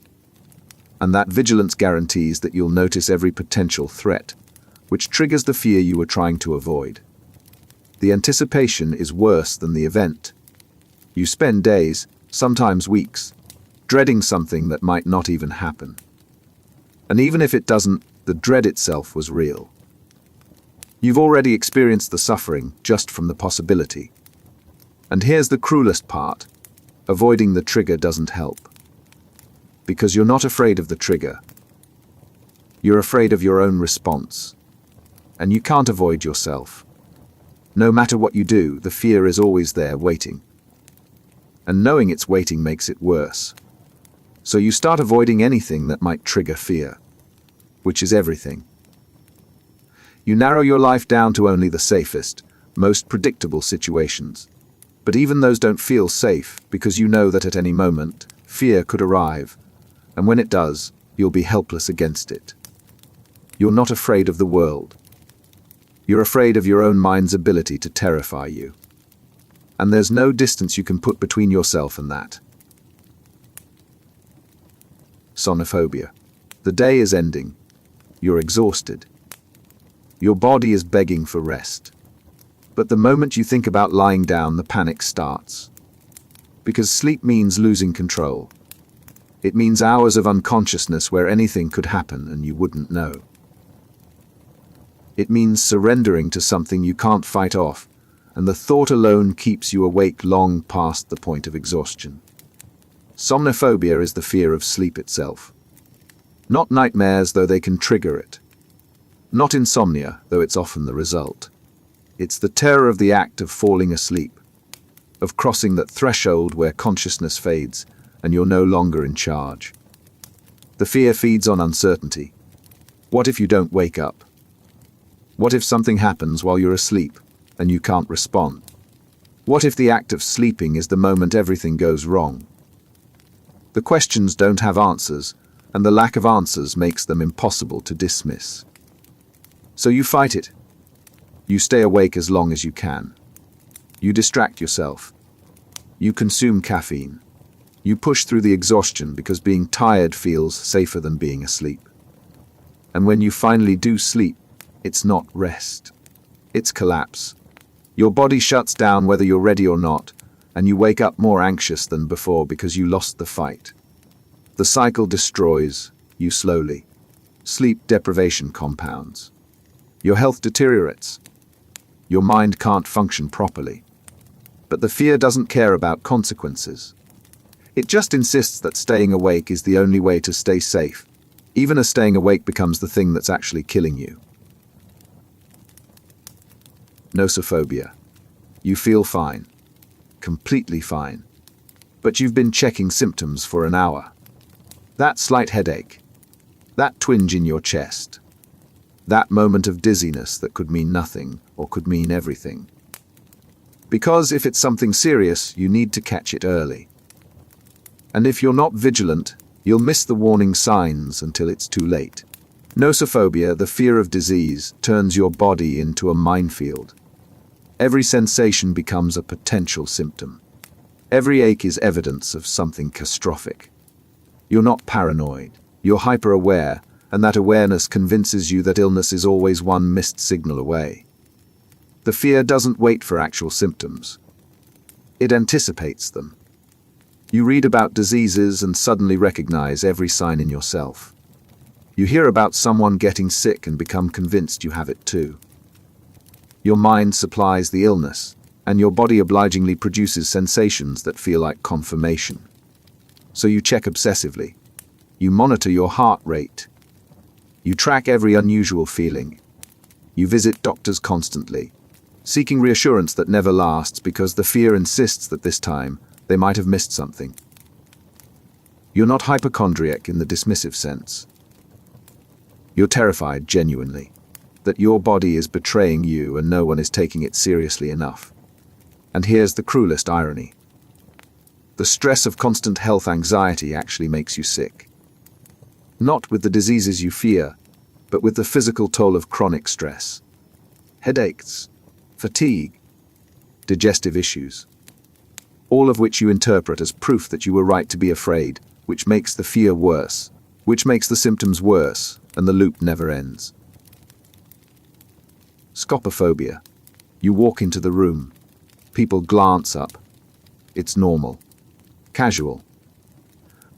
And that vigilance guarantees that you'll notice every potential threat, which triggers the fear you were trying to avoid. The anticipation is worse than the event. You spend days, sometimes weeks, dreading something that might not even happen. And even if it doesn't, the dread itself was real. You've already experienced the suffering just from the possibility. And here's the cruelest part: avoiding the trigger doesn't help. Because you're not afraid of the trigger. You're afraid of your own response. And you can't avoid yourself. No matter what you do, the fear is always there waiting. And knowing it's waiting makes it worse. So you start avoiding anything that might trigger fear, which is everything. You narrow your life down to only the safest, most predictable situations. But even those don't feel safe because you know that at any moment, fear could arrive. And when it does, you'll be helpless against it. You're not afraid of the world. You're afraid of your own mind's ability to terrify you. And there's no distance you can put between yourself and that. Somniphobia. The day is ending. You're exhausted. Your body is begging for rest. But the moment you think about lying down, the panic starts. Because sleep means losing control. It means hours of unconsciousness where anything could happen and you wouldn't know. It means surrendering to something you can't fight off, and the thought alone keeps you awake long past the point of exhaustion. Somniphobia is the fear of sleep itself. Not nightmares, though they can trigger it. Not insomnia, though it's often the result. It's the terror of the act of falling asleep, of crossing that threshold where consciousness fades and you're no longer in charge. The fear feeds on uncertainty. What if you don't wake up? What if something happens while you're asleep and you can't respond? What if the act of sleeping is the moment everything goes wrong? The questions don't have answers, and the lack of answers makes them impossible to dismiss. So you fight it. You stay awake as long as you can. You distract yourself. You consume caffeine. You push through the exhaustion because being tired feels safer than being asleep. And when you finally do sleep, it's not rest. It's collapse. Your body shuts down whether you're ready or not, and you wake up more anxious than before because you lost the fight. The cycle destroys you slowly. Sleep deprivation compounds. Your health deteriorates. Your mind can't function properly. But the fear doesn't care about consequences. It just insists that staying awake is the only way to stay safe, even as staying awake becomes the thing that's actually killing you. Nosophobia. You feel fine. Completely fine. But you've been checking symptoms for an hour. That slight headache. That twinge in your chest. That moment of dizziness that could mean nothing or could mean everything. Because if it's something serious, you need to catch it early. And if you're not vigilant, you'll miss the warning signs until it's too late. Nosophobia, the fear of disease, turns your body into a minefield. Every sensation becomes a potential symptom. Every ache is evidence of something catastrophic. You're not paranoid, you're hyper-aware, and that awareness convinces you that illness is always one missed signal away. The fear doesn't wait for actual symptoms. It anticipates them. You read about diseases and suddenly recognize every sign in yourself. You hear about someone getting sick and become convinced you have it too. Your mind supplies the illness, and your body obligingly produces sensations that feel like confirmation. So you check obsessively. You monitor your heart rate. You track every unusual feeling. You visit doctors constantly, seeking reassurance that never lasts because the fear insists that this time they might have missed something. You're not hypochondriac in the dismissive sense. You're terrified genuinely, that your body is betraying you and no one is taking it seriously enough. And here's the cruelest irony. The stress of constant health anxiety actually makes you sick. Not with the diseases you fear, but with the physical toll of chronic stress. Headaches, fatigue, digestive issues. All of which you interpret as proof that you were right to be afraid, which makes the fear worse, which makes the symptoms worse, and the loop never ends. Scopophobia. You walk into the room. People glance up. It's normal. Casual.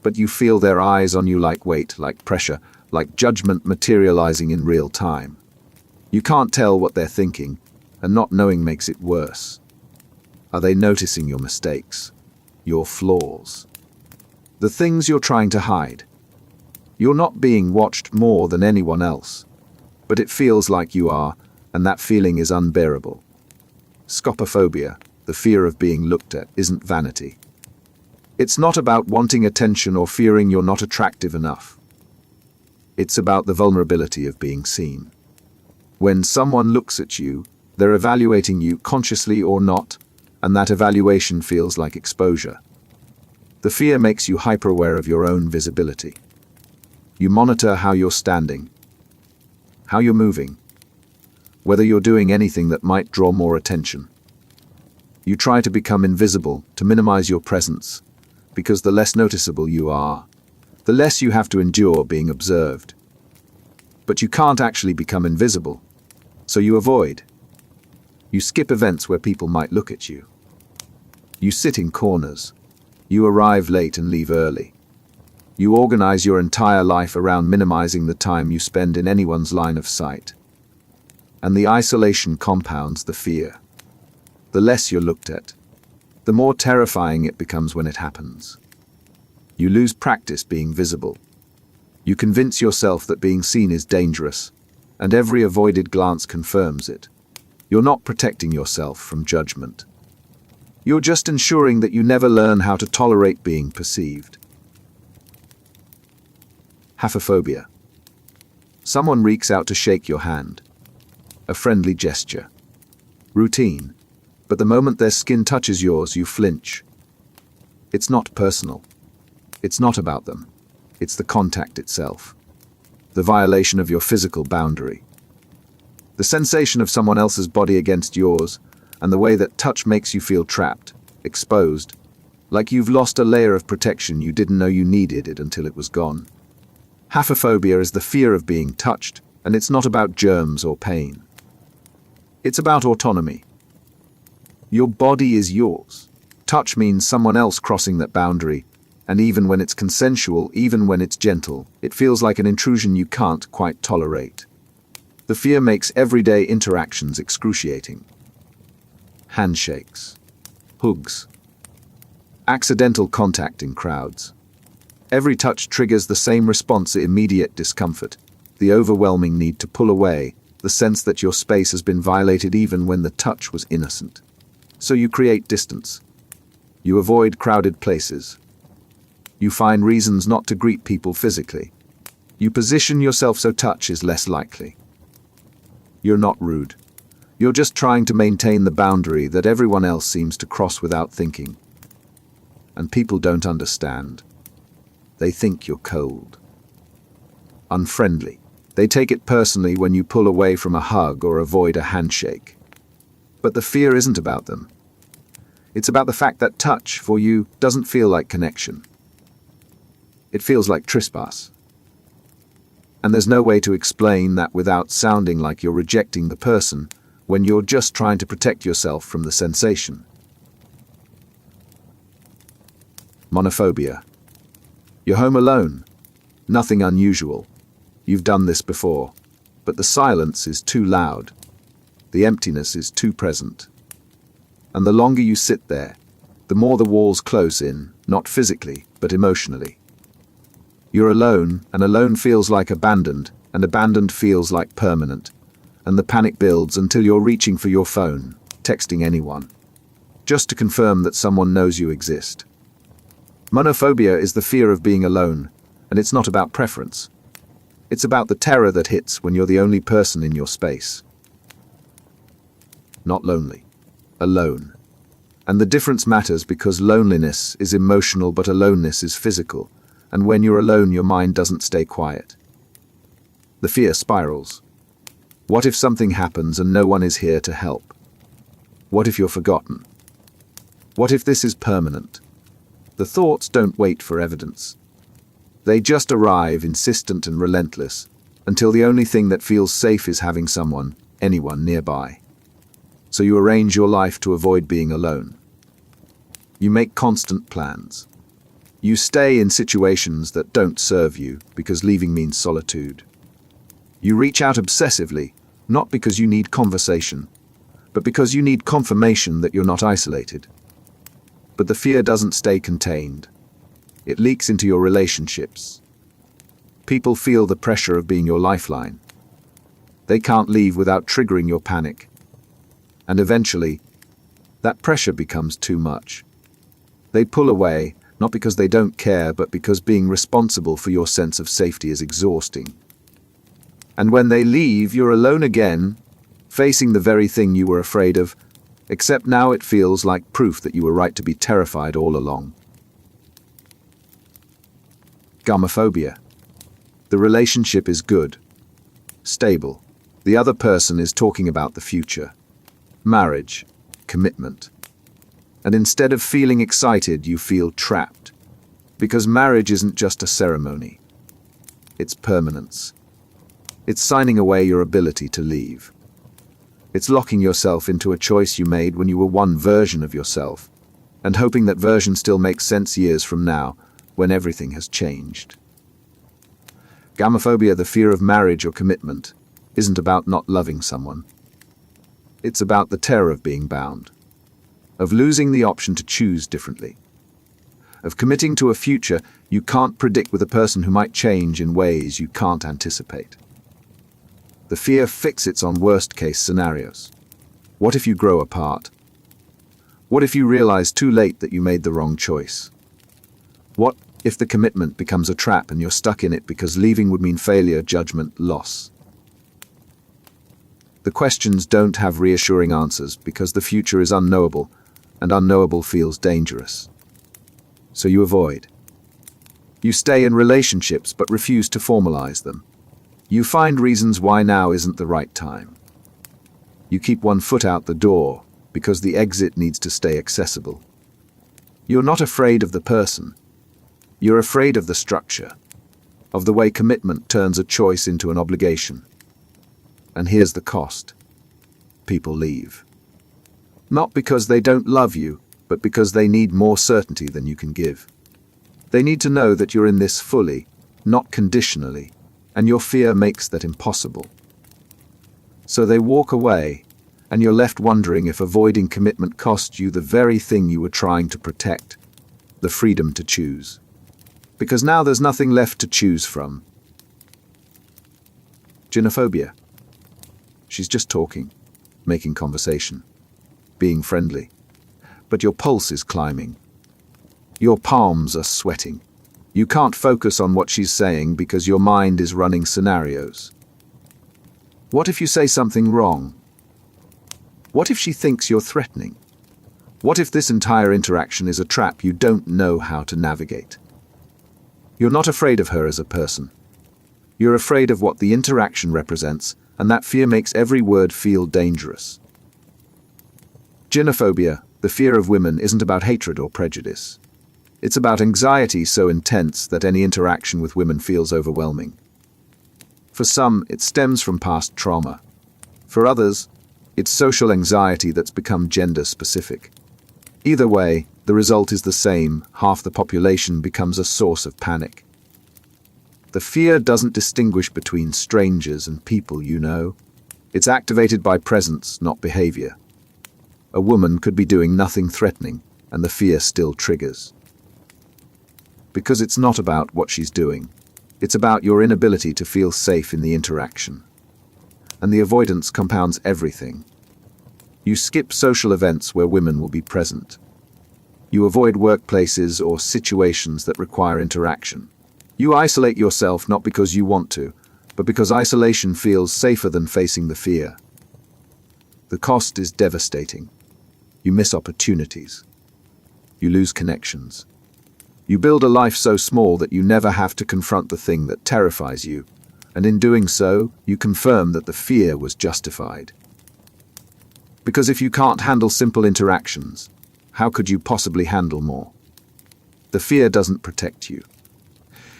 But you feel their eyes on you like weight, like pressure, like judgment materializing in real time. You can't tell what they're thinking, and not knowing makes it worse. Are they noticing your mistakes, your flaws, the things you're trying to hide? You're not being watched more than anyone else, but it feels like you are, and that feeling is unbearable. Scopophobia, the fear of being looked at, isn't vanity. It's not about wanting attention or fearing you're not attractive enough. It's about the vulnerability of being seen. When someone looks at you, they're evaluating you consciously or not, and that evaluation feels like exposure. The fear makes you hyper-aware of your own visibility. You monitor how you're standing, how you're moving, whether you're doing anything that might draw more attention. You try to become invisible, to minimize your presence, because the less noticeable you are, the less you have to endure being observed. But you can't actually become invisible, so you avoid. You skip events where people might look at you. You sit in corners. You arrive late and leave early. You organize your entire life around minimizing the time you spend in anyone's line of sight. And the isolation compounds the fear. The less you're looked at, the more terrifying it becomes when it happens. You lose practice being visible. You convince yourself that being seen is dangerous, and every avoided glance confirms it. You're not protecting yourself from judgment. You're just ensuring that you never learn how to tolerate being perceived. Haphophobia. Someone reaches out to shake your hand. A friendly gesture. Routine. But the moment their skin touches yours, you flinch. It's not personal. It's not about them. It's the contact itself. The violation of your physical boundary. The sensation of someone else's body against yours, and the way that touch makes you feel trapped, exposed, like you've lost a layer of protection you didn't know you needed it until it was gone. Haphophobia is the fear of being touched, and it's not about germs or pain. It's about autonomy. Your body is yours. Touch means someone else crossing that boundary, and even when it's consensual, even when it's gentle, it feels like an intrusion you can't quite tolerate. The fear makes everyday interactions excruciating. Handshakes, hugs, accidental contact in crowds. Every touch triggers the same response: immediate discomfort, the overwhelming need to pull away, the sense that your space has been violated even when the touch was innocent. So you create distance. You avoid crowded places. You find reasons not to greet people physically. You position yourself so touch is less likely. You're not rude. You're just trying to maintain the boundary that everyone else seems to cross without thinking. And people don't understand. They think you're cold. Unfriendly. They take it personally when you pull away from a hug or avoid a handshake. But the fear isn't about them. It's about the fact that touch, for you, doesn't feel like connection. It feels like trespass. And there's no way to explain that without sounding like you're rejecting the person when you're just trying to protect yourself from the sensation. Monophobia. You're home alone. Nothing unusual. You've done this before, but the silence is too loud. The emptiness is too present. And the longer you sit there, the more the walls close in, not physically, but emotionally. You're alone, and alone feels like abandoned, and abandoned feels like permanent. And the panic builds until you're reaching for your phone, texting anyone, just to confirm that someone knows you exist. Monophobia is the fear of being alone, and it's not about preference. It's about the terror that hits when you're the only person in your space. Not lonely, alone. And the difference matters because loneliness is emotional but aloneness is physical, and when you're alone your mind doesn't stay quiet. The fear spirals. What if something happens and no one is here to help? What if you're forgotten? What if this is permanent? The thoughts don't wait for evidence. They just arrive, insistent and relentless, until the only thing that feels safe is having someone, anyone, nearby. So you arrange your life to avoid being alone. You make constant plans. You stay in situations that don't serve you because leaving means solitude. You reach out obsessively, not because you need conversation, but because you need confirmation that you're not isolated. But the fear doesn't stay contained. It leaks into your relationships. People feel the pressure of being your lifeline. They can't leave without triggering your panic. And eventually, that pressure becomes too much. They pull away, not because they don't care, but because being responsible for your sense of safety is exhausting. And when they leave, you're alone again, facing the very thing you were afraid of, except now it feels like proof that you were right to be terrified all along. Gamophobia. The relationship is good, stable. The other person is talking about the future. Marriage, commitment. And instead of feeling excited, you feel trapped. Because marriage isn't just a ceremony. It's permanence. It's signing away your ability to leave. It's locking yourself into a choice you made when you were one version of yourself, and hoping that version still makes sense years from now, when everything has changed. Gamophobia, the fear of marriage or commitment, isn't about not loving someone. It's about the terror of being bound, of losing the option to choose differently, of committing to a future you can't predict with a person who might change in ways you can't anticipate. The fear fixates on worst-case scenarios. What if you grow apart? What if you realize too late that you made the wrong choice? What if the commitment becomes a trap and you're stuck in it because leaving would mean failure, judgment, loss? The questions don't have reassuring answers because the future is unknowable, and unknowable feels dangerous. So you avoid. You stay in relationships but refuse to formalize them. You find reasons why now isn't the right time. You keep one foot out the door because the exit needs to stay accessible. You're not afraid of the person. You're afraid of the structure, of the way commitment turns a choice into an obligation. And here's the cost. People leave. Not because they don't love you, but because they need more certainty than you can give. They need to know that you're in this fully, not conditionally, and your fear makes that impossible. So they walk away, and you're left wondering if avoiding commitment cost you the very thing you were trying to protect, the freedom to choose. Because now there's nothing left to choose from. Gynophobia. She's just talking, making conversation, being friendly. But your pulse is climbing. Your palms are sweating. You can't focus on what she's saying because your mind is running scenarios. What if you say something wrong? What if she thinks you're threatening? What if this entire interaction is a trap you don't know how to navigate? You're not afraid of her as a person. You're afraid of what the interaction represents, and that fear makes every word feel dangerous. Gynophobia, the fear of women, isn't about hatred or prejudice. It's about anxiety so intense that any interaction with women feels overwhelming. For some, it stems from past trauma. For others, it's social anxiety that's become gender-specific. Either way, the result is the same. Half the population becomes a source of panic. The fear doesn't distinguish between strangers and people you know. It's activated by presence, not behavior. A woman could be doing nothing threatening, and the fear still triggers. Because it's not about what she's doing. It's about your inability to feel safe in the interaction. And the avoidance compounds everything. You skip social events where women will be present. You avoid workplaces or situations that require interaction. You isolate yourself not because you want to, but because isolation feels safer than facing the fear. The cost is devastating. You miss opportunities. You lose connections. You build a life so small that you never have to confront the thing that terrifies you, and in doing so, you confirm that the fear was justified. Because if you can't handle simple interactions, how could you possibly handle more? The fear doesn't protect you.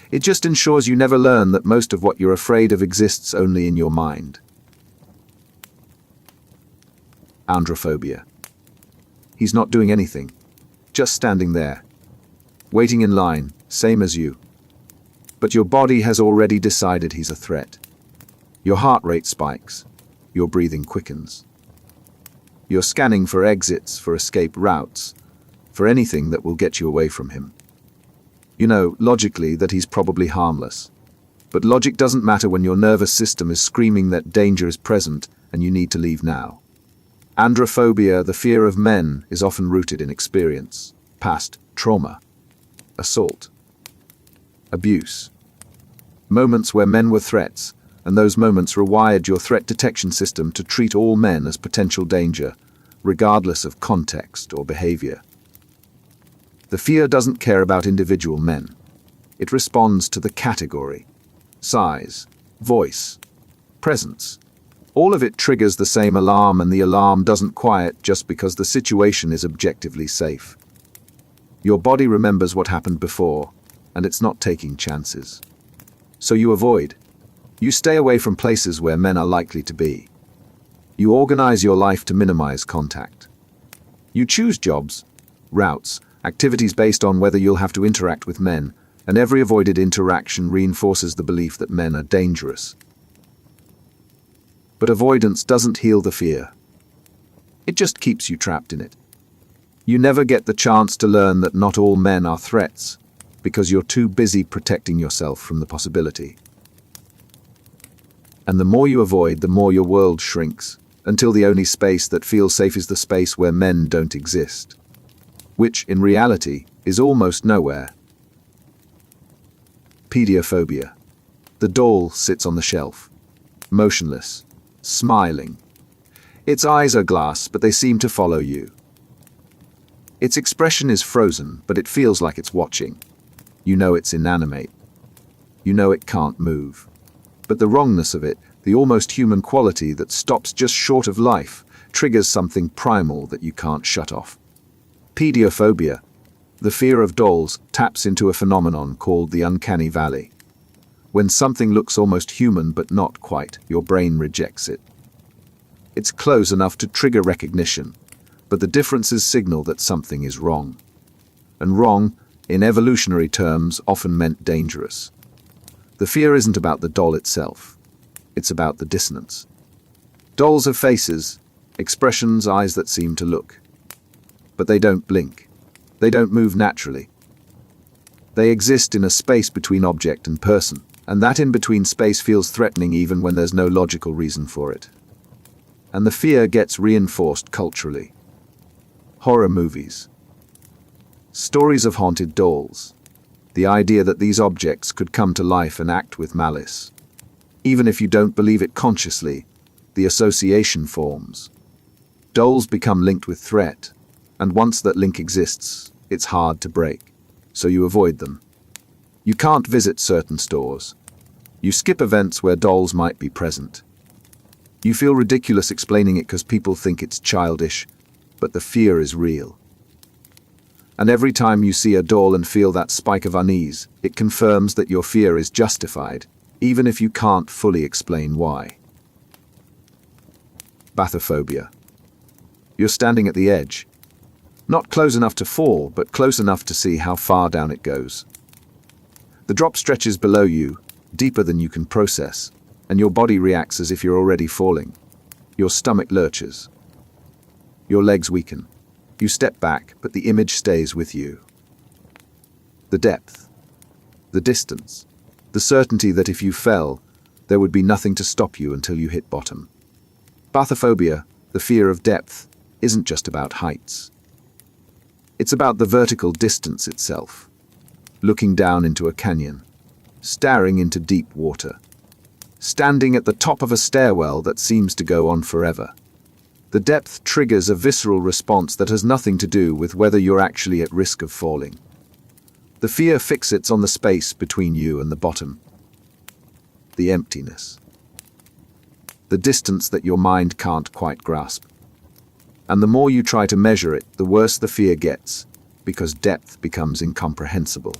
It just ensures you never learn that most of what you're afraid of exists only in your mind. Androphobia. He's not doing anything, just standing there, waiting in line, same as you. But your body has already decided he's a threat. Your heart rate spikes, your breathing quickens. You're scanning for exits, for escape routes, for anything that will get you away from him. You know, logically, that he's probably harmless. But logic doesn't matter when your nervous system is screaming that danger is present and you need to leave now. Androphobia, the fear of men, is often rooted in experience, past trauma, assault, abuse. Moments where men were threats, and those moments rewired your threat detection system to treat all men as potential danger, regardless of context or behavior. The fear doesn't care about individual men. It responds to the category, size, voice, presence. All of it triggers the same alarm, and the alarm doesn't quiet just because the situation is objectively safe. Your body remembers what happened before, and it's not taking chances. So you avoid. You stay away from places where men are likely to be. You organize your life to minimize contact. You choose jobs, routes, activities based on whether you'll have to interact with men, and every avoided interaction reinforces the belief that men are dangerous. But avoidance doesn't heal the fear. It just keeps you trapped in it. You never get the chance to learn that not all men are threats, because you're too busy protecting yourself from the possibility. And the more you avoid, the more your world shrinks, until the only space that feels safe is the space where men don't exist, which, in reality, is almost nowhere. Ophidiophobia. The doll sits on the shelf, motionless, smiling. Its eyes are glass, but they seem to follow you. Its expression is frozen, but it feels like it's watching. You know it's inanimate. You know it can't move. But the wrongness of it, the almost human quality that stops just short of life, triggers something primal that you can't shut off. Ophidiophobia, the fear of dolls, taps into a phenomenon called the uncanny valley. When something looks almost human but not quite, your brain rejects it. It's close enough to trigger recognition, but the differences signal that something is wrong. And wrong, in evolutionary terms, often meant dangerous. The fear isn't about the doll itself. It's about the dissonance. Dolls have faces, expressions, eyes that seem to look. But they don't blink. They don't move naturally. They exist in a space between object and person, and that in-between space feels threatening even when there's no logical reason for it. And the fear gets reinforced culturally. Horror movies. Stories of haunted dolls. The idea that these objects could come to life and act with malice. Even if you don't believe it consciously, the association forms. Dolls become linked with threat, and once that link exists, it's hard to break, so you avoid them. You can't visit certain stores. You skip events where dolls might be present. You feel ridiculous explaining it because people think it's childish, but the fear is real. And every time you see a doll and feel that spike of unease, it confirms that your fear is justified, even if you can't fully explain why. Bathyphobia. You're standing at the edge. Not close enough to fall, but close enough to see how far down it goes. The drop stretches below you, deeper than you can process, and your body reacts as if you're already falling. Your stomach lurches. Your legs weaken. You step back, but the image stays with you. The depth, the distance, the certainty that if you fell, there would be nothing to stop you until you hit bottom. Bathyphobia, the fear of depth, isn't just about heights. It's about the vertical distance itself. Looking down into a canyon, staring into deep water, standing at the top of a stairwell that seems to go on forever. The depth triggers a visceral response that has nothing to do with whether you're actually at risk of falling. The fear fixates on the space between you and the bottom. The emptiness. The distance that your mind can't quite grasp. And the more you try to measure it, the worse the fear gets, because depth becomes incomprehensible.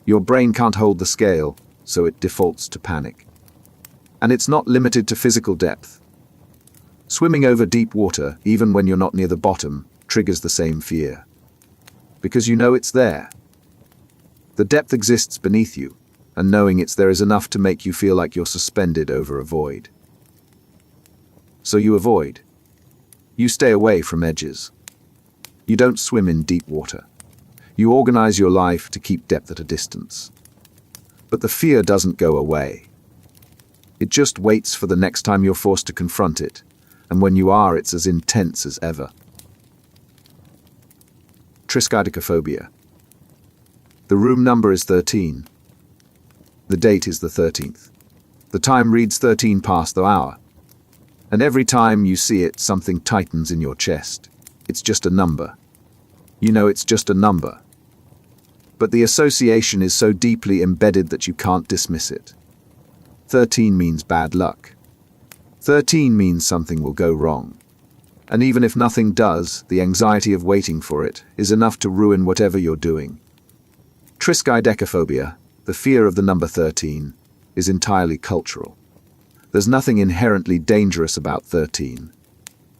Your brain can't hold the scale, so it defaults to panic. And it's not limited to physical depth. Swimming over deep water, even when you're not near the bottom, triggers the same fear. Because you know it's there. The depth exists beneath you, and knowing it's there is enough to make you feel like you're suspended over a void. So you avoid. You stay away from edges. You don't swim in deep water. You organize your life to keep depth at a distance. But the fear doesn't go away. It just waits for the next time you're forced to confront it, and when you are, it's as intense as ever. Triskaidekaphobia. The room number is 13. The date is the 13th. The time reads 13 past the hour. And every time you see it, something tightens in your chest. It's just a number. You know it's just a number. But the association is so deeply embedded that you can't dismiss it. 13 means bad luck. 13 means something will go wrong. And even if nothing does, the anxiety of waiting for it is enough to ruin whatever you're doing. Triskaidekaphobia, the fear of the number 13, is entirely cultural. There's nothing inherently dangerous about 13.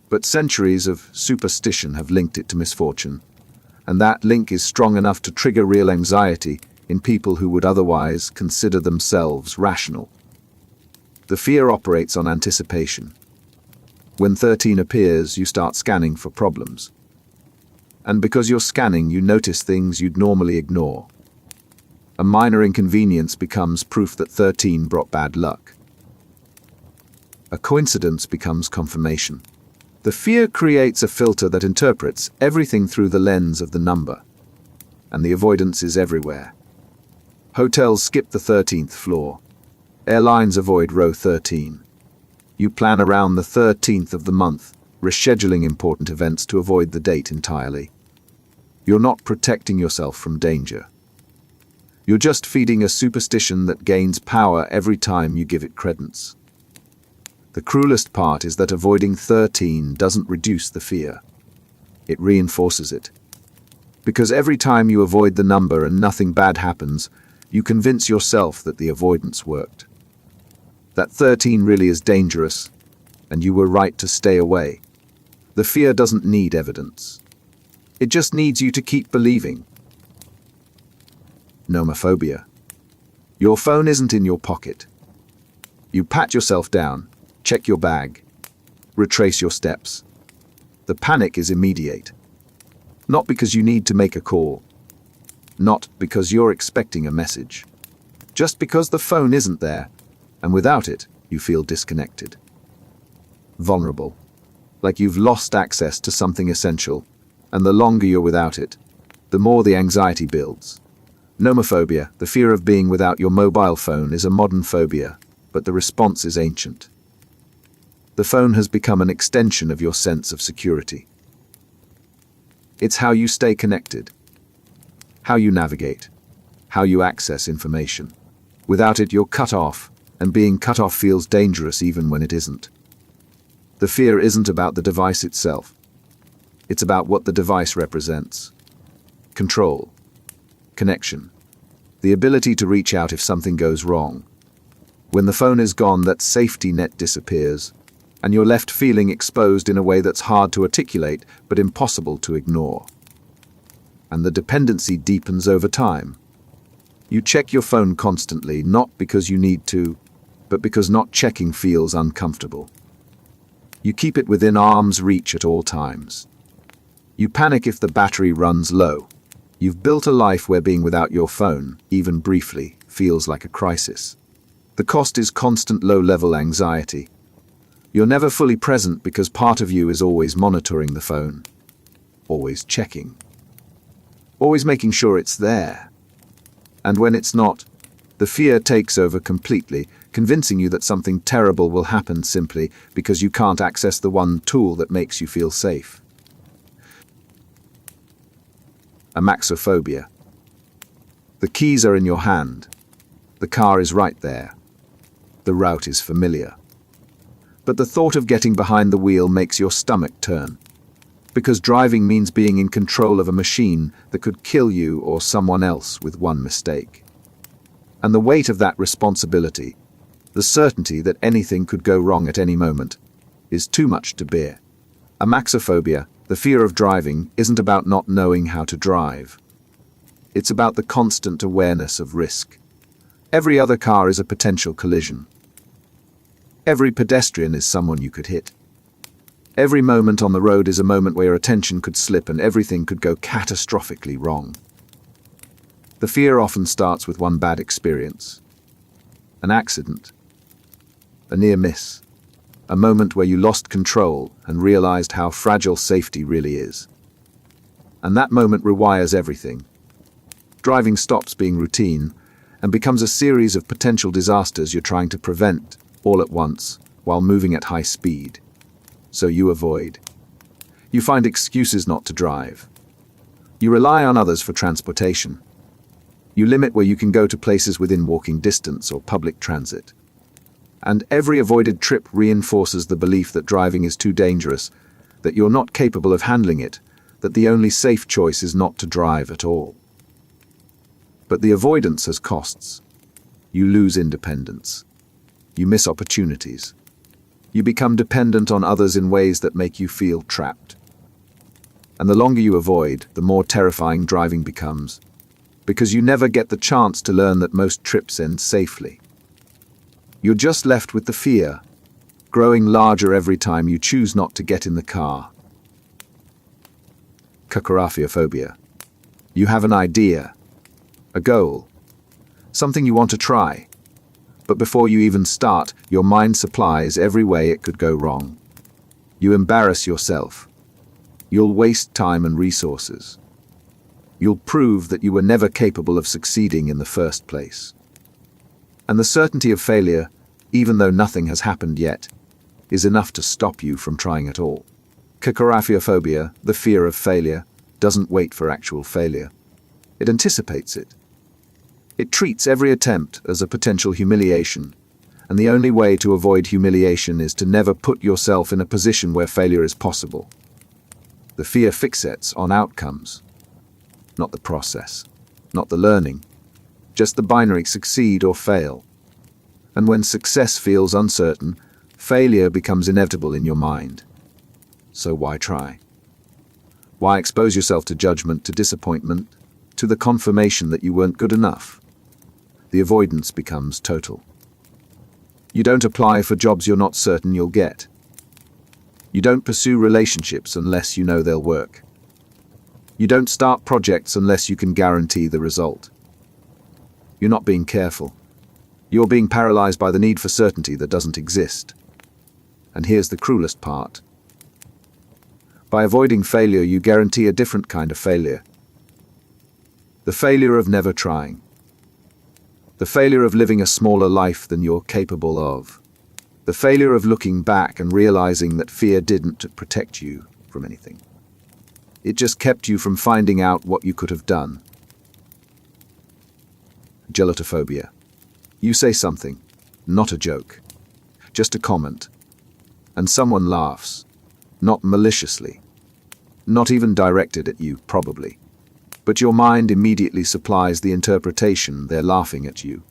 But centuries of superstition have linked it to misfortune, and that link is strong enough to trigger real anxiety in people who would otherwise consider themselves rational. The fear operates on anticipation. When 13 appears, you start scanning for problems. And because you're scanning, you notice things you'd normally ignore. A minor inconvenience becomes proof that 13 brought bad luck. A coincidence becomes confirmation. The fear creates a filter that interprets everything through the lens of the number. And the avoidance is everywhere. Hotels skip the 13th floor. Airlines avoid row 13. You plan around the 13th of the month, rescheduling important events to avoid the date entirely. You're not protecting yourself from danger. You're just feeding a superstition that gains power every time you give it credence. The cruelest part is that avoiding 13 doesn't reduce the fear. It reinforces it. Because every time you avoid the number and nothing bad happens, you convince yourself that the avoidance worked. That 13 really is dangerous, and you were right to stay away. The fear doesn't need evidence. It just needs you to keep believing. Nosophobia. Your phone isn't in your pocket. You pat yourself down, check your bag, retrace your steps. The panic is immediate. Not because you need to make a call. Not because you're expecting a message. Just because the phone isn't there, and without it, you feel disconnected. Vulnerable. Like you've lost access to something essential, and the longer you're without it, the more the anxiety builds. Nosophobia, the fear of being without your mobile phone, is a modern phobia, but the response is ancient. The phone has become an extension of your sense of security. It's how you stay connected, how you navigate, how you access information. Without it, you're cut off, and being cut off feels dangerous even when it isn't. The fear isn't about the device itself. It's about what the device represents. Control. Connection. The ability to reach out if something goes wrong. When the phone is gone, that safety net disappears, and you're left feeling exposed in a way that's hard to articulate but impossible to ignore. And the dependency deepens over time. You check your phone constantly, not because you need to, but because not checking feels uncomfortable. You keep it within arm's reach at all times. You panic if the battery runs low. You've built a life where being without your phone, even briefly, feels like a crisis. The cost is constant low-level anxiety. You're never fully present because part of you is always monitoring the phone, always checking, always making sure it's there. And when it's not, the fear takes over completely, convincing you that something terrible will happen simply because you can't access the one tool that makes you feel safe. Misophobia. The keys are in your hand. The car is right there. The route is familiar. But the thought of getting behind the wheel makes your stomach turn. Because driving means being in control of a machine that could kill you or someone else with one mistake. And the weight of that responsibility, the certainty that anything could go wrong at any moment, is too much to bear. Misophobia, the fear of driving, isn't about not knowing how to drive. It's about the constant awareness of risk. Every other car is a potential collision. Every pedestrian is someone you could hit. Every moment on the road is a moment where your attention could slip and everything could go catastrophically wrong. The fear often starts with one bad experience. An accident. A near miss. A moment where you lost control and realized how fragile safety really is. And that moment rewires everything. Driving stops being routine and becomes a series of potential disasters you're trying to prevent all at once while moving at high speed. So you avoid. You find excuses not to drive. You rely on others for transportation. You limit where you can go to places within walking distance or public transit. And every avoided trip reinforces the belief that driving is too dangerous, that you're not capable of handling it, that the only safe choice is not to drive at all. But the avoidance has costs. You lose independence. You miss opportunities. You become dependent on others in ways that make you feel trapped. And the longer you avoid, the more terrifying driving becomes, because you never get the chance to learn that most trips end safely. You're just left with the fear, growing larger every time you choose not to get in the car. Agoraphobia. You have an idea, a goal, something you want to try. But before you even start, your mind supplies every way it could go wrong. You embarrass yourself. You'll waste time and resources. You'll prove that you were never capable of succeeding in the first place. And the certainty of failure, even though nothing has happened yet, is enough to stop you from trying at all. Agoraphobia, the fear of failure, doesn't wait for actual failure. It anticipates it. It treats every attempt as a potential humiliation, and the only way to avoid humiliation is to never put yourself in a position where failure is possible. The fear fixates on outcomes, not the process, not the learning, just the binary succeed or fail. And when success feels uncertain, failure becomes inevitable in your mind. So why try? Why expose yourself to judgment, to disappointment, to the confirmation that you weren't good enough? The avoidance becomes total. You don't apply for jobs you're not certain you'll get. You don't pursue relationships unless you know they'll work. You don't start projects unless you can guarantee the result. You're not being careful. You're being paralyzed by the need for certainty that doesn't exist. And here's the cruelest part. By avoiding failure, you guarantee a different kind of failure. The failure of never trying. The failure of living a smaller life than you're capable of. The failure of looking back and realizing that fear didn't protect you from anything. It just kept you from finding out what you could have done. Gelatophobia. You say something, not a joke, just a comment, and someone laughs, not maliciously, not even directed at you, probably. But your mind immediately supplies the interpretation they're laughing at you.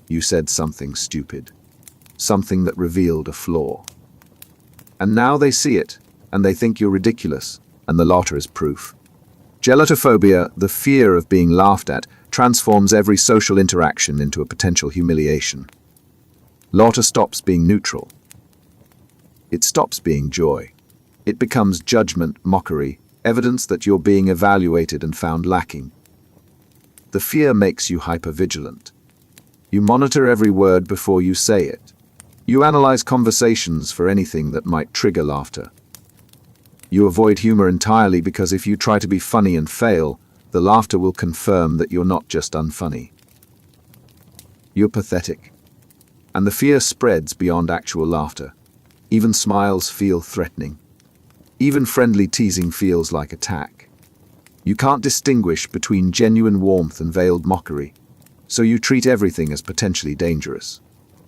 You said something stupid, something that revealed a flaw. And now they see it, and they think you're ridiculous, and the latter is proof. Gelatophobia, the fear of being laughed at, transforms every social interaction into a potential humiliation. Laughter stops being neutral. It stops being joy. It becomes judgment, mockery, evidence that you're being evaluated and found lacking. The fear makes you hypervigilant. You monitor every word before you say it. You analyze conversations for anything that might trigger laughter. You avoid humor entirely because if you try to be funny and fail, the laughter will confirm that you're not just unfunny. You're pathetic. And the fear spreads beyond actual laughter. Even smiles feel threatening. Even friendly teasing feels like attack. You can't distinguish between genuine warmth and veiled mockery, so you treat everything as potentially dangerous.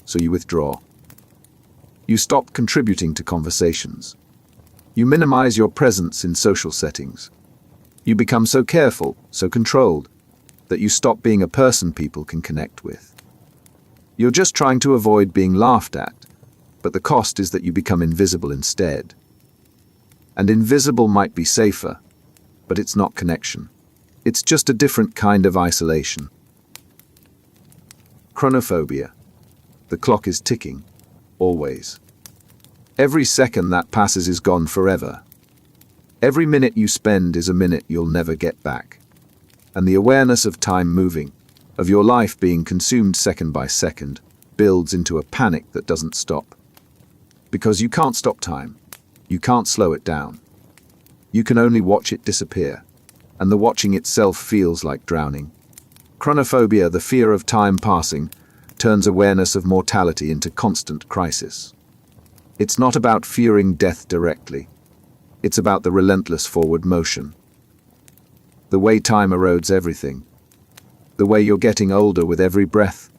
So you withdraw. You stop contributing to conversations. You minimize your presence in social settings. You become so careful, so controlled, that you stop being a person people can connect with. You're just trying to avoid being laughed at, but the cost is that you become invisible instead. And invisible might be safer, but it's not connection. It's just a different kind of isolation. Chronophobia. The clock is ticking, always. Every second that passes is gone forever. Every minute you spend is a minute you'll never get back. And the awareness of time moving, of your life being consumed second by second, builds into a panic that doesn't stop. Because you can't stop time. You can't slow it down. You can only watch it disappear. And the watching itself feels like drowning. Chronophobia, the fear of time passing, turns awareness of mortality into constant crisis. It's not about fearing death directly. It's about the relentless forward motion. The way time erodes everything. The way you're getting older with every breath,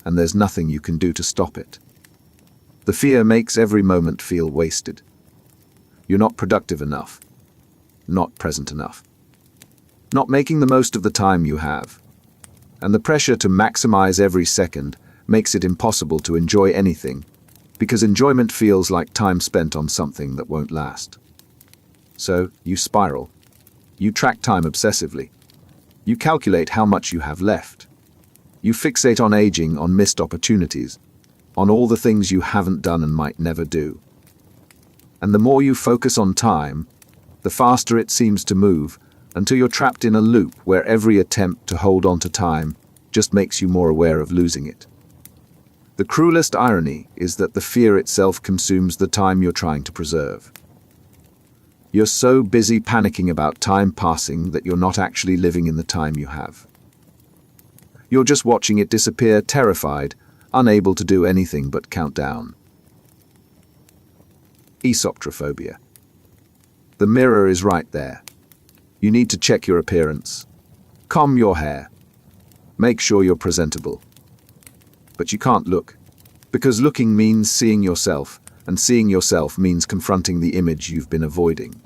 and there's nothing you can do to stop it. The fear makes every moment feel wasted. You're not productive enough. Not present enough. Not making the most of the time you have. And the pressure to maximize every second makes it impossible to enjoy anything, because enjoyment feels like time spent on something that won't last. So, you spiral. You track time obsessively. You calculate how much you have left. You fixate on aging, on missed opportunities, on all the things you haven't done and might never do. And the more you focus on time, the faster it seems to move, until you're trapped in a loop where every attempt to hold on to time just makes you more aware of losing it. The cruelest irony is that the fear itself consumes the time you're trying to preserve. You're so busy panicking about time passing that you're not actually living in the time you have. You're just watching it disappear, terrified, unable to do anything but count down. Misophobia. The mirror is right there. You need to check your appearance. Comb your hair. Make sure you're presentable. But you can't look, because looking means seeing yourself, and seeing yourself means confronting the image you've been avoiding.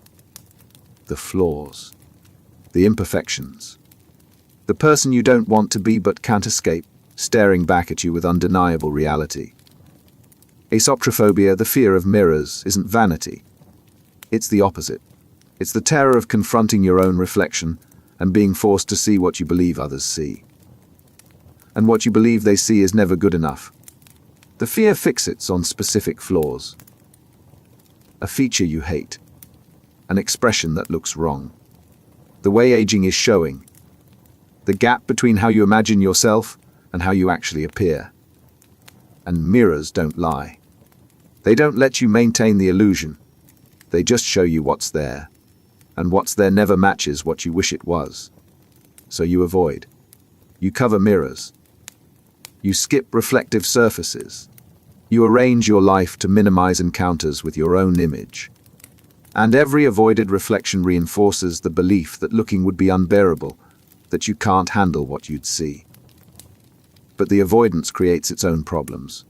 The flaws. The imperfections. The person you don't want to be but can't escape, staring back at you with undeniable reality. Misophobia, the fear of mirrors, isn't vanity. It's the opposite. It's the terror of confronting your own reflection and being forced to see what you believe others see. And what you believe they see is never good enough. The fear fixates on specific flaws. A feature you hate. An expression that looks wrong. The way aging is showing. The gap between how you imagine yourself and how you actually appear. And mirrors don't lie. They don't let you maintain the illusion. They just show you what's there. And what's there never matches what you wish it was. So you avoid. You cover mirrors. You skip reflective surfaces. You arrange your life to minimize encounters with your own image. And every avoided reflection reinforces the belief that looking would be unbearable, that you can't handle what you'd see. But the avoidance creates its own problems.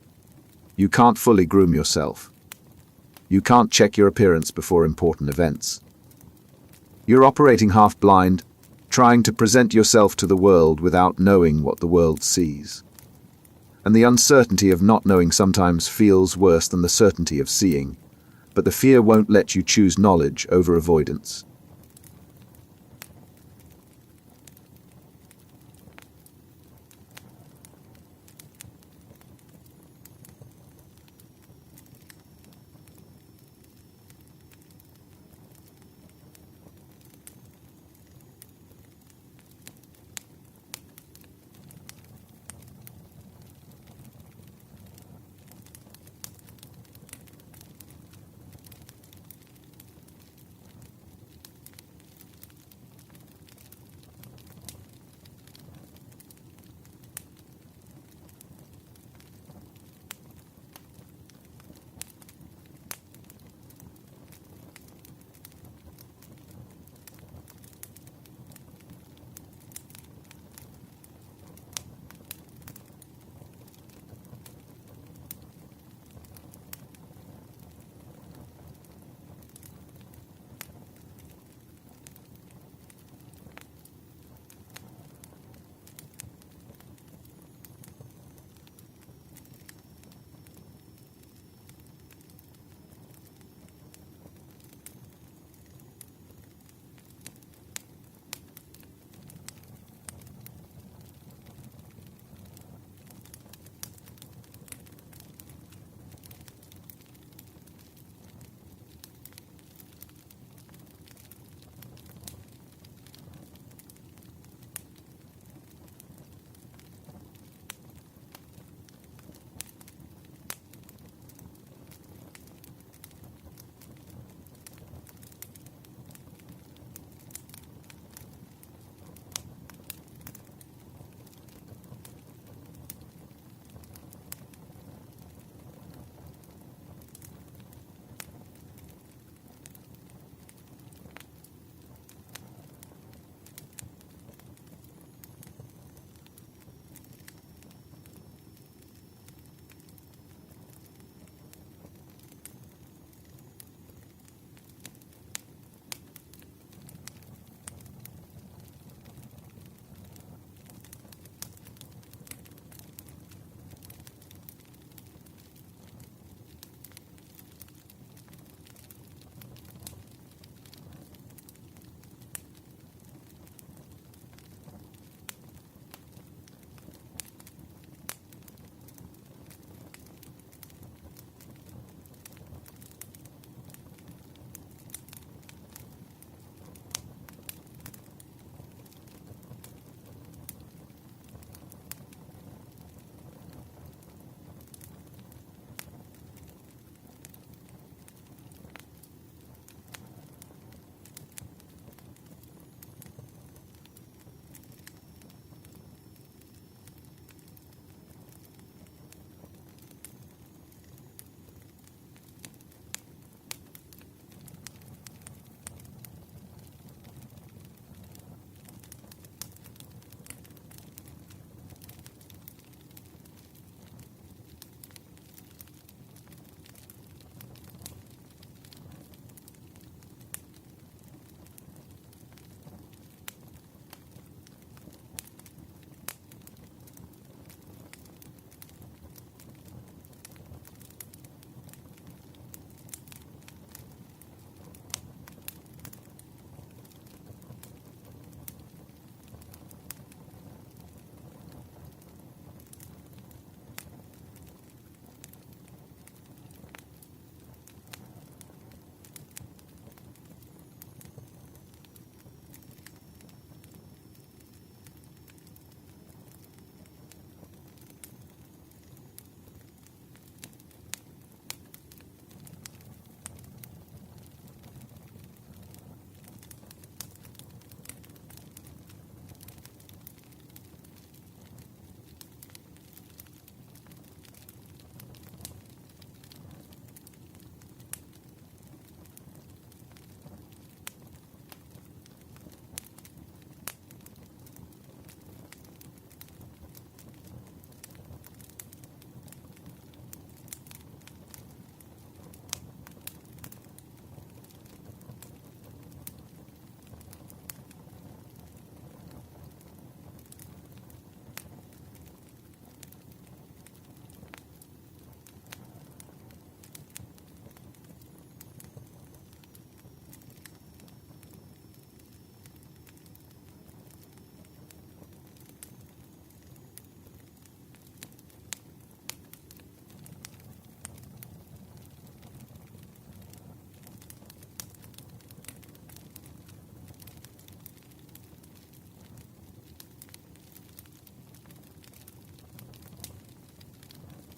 You can't fully groom yourself. You can't check your appearance before important events. You're operating half-blind, trying to present yourself to the world without knowing what the world sees. And the uncertainty of not knowing sometimes feels worse than the certainty of seeing, but the fear won't let you choose knowledge over avoidance.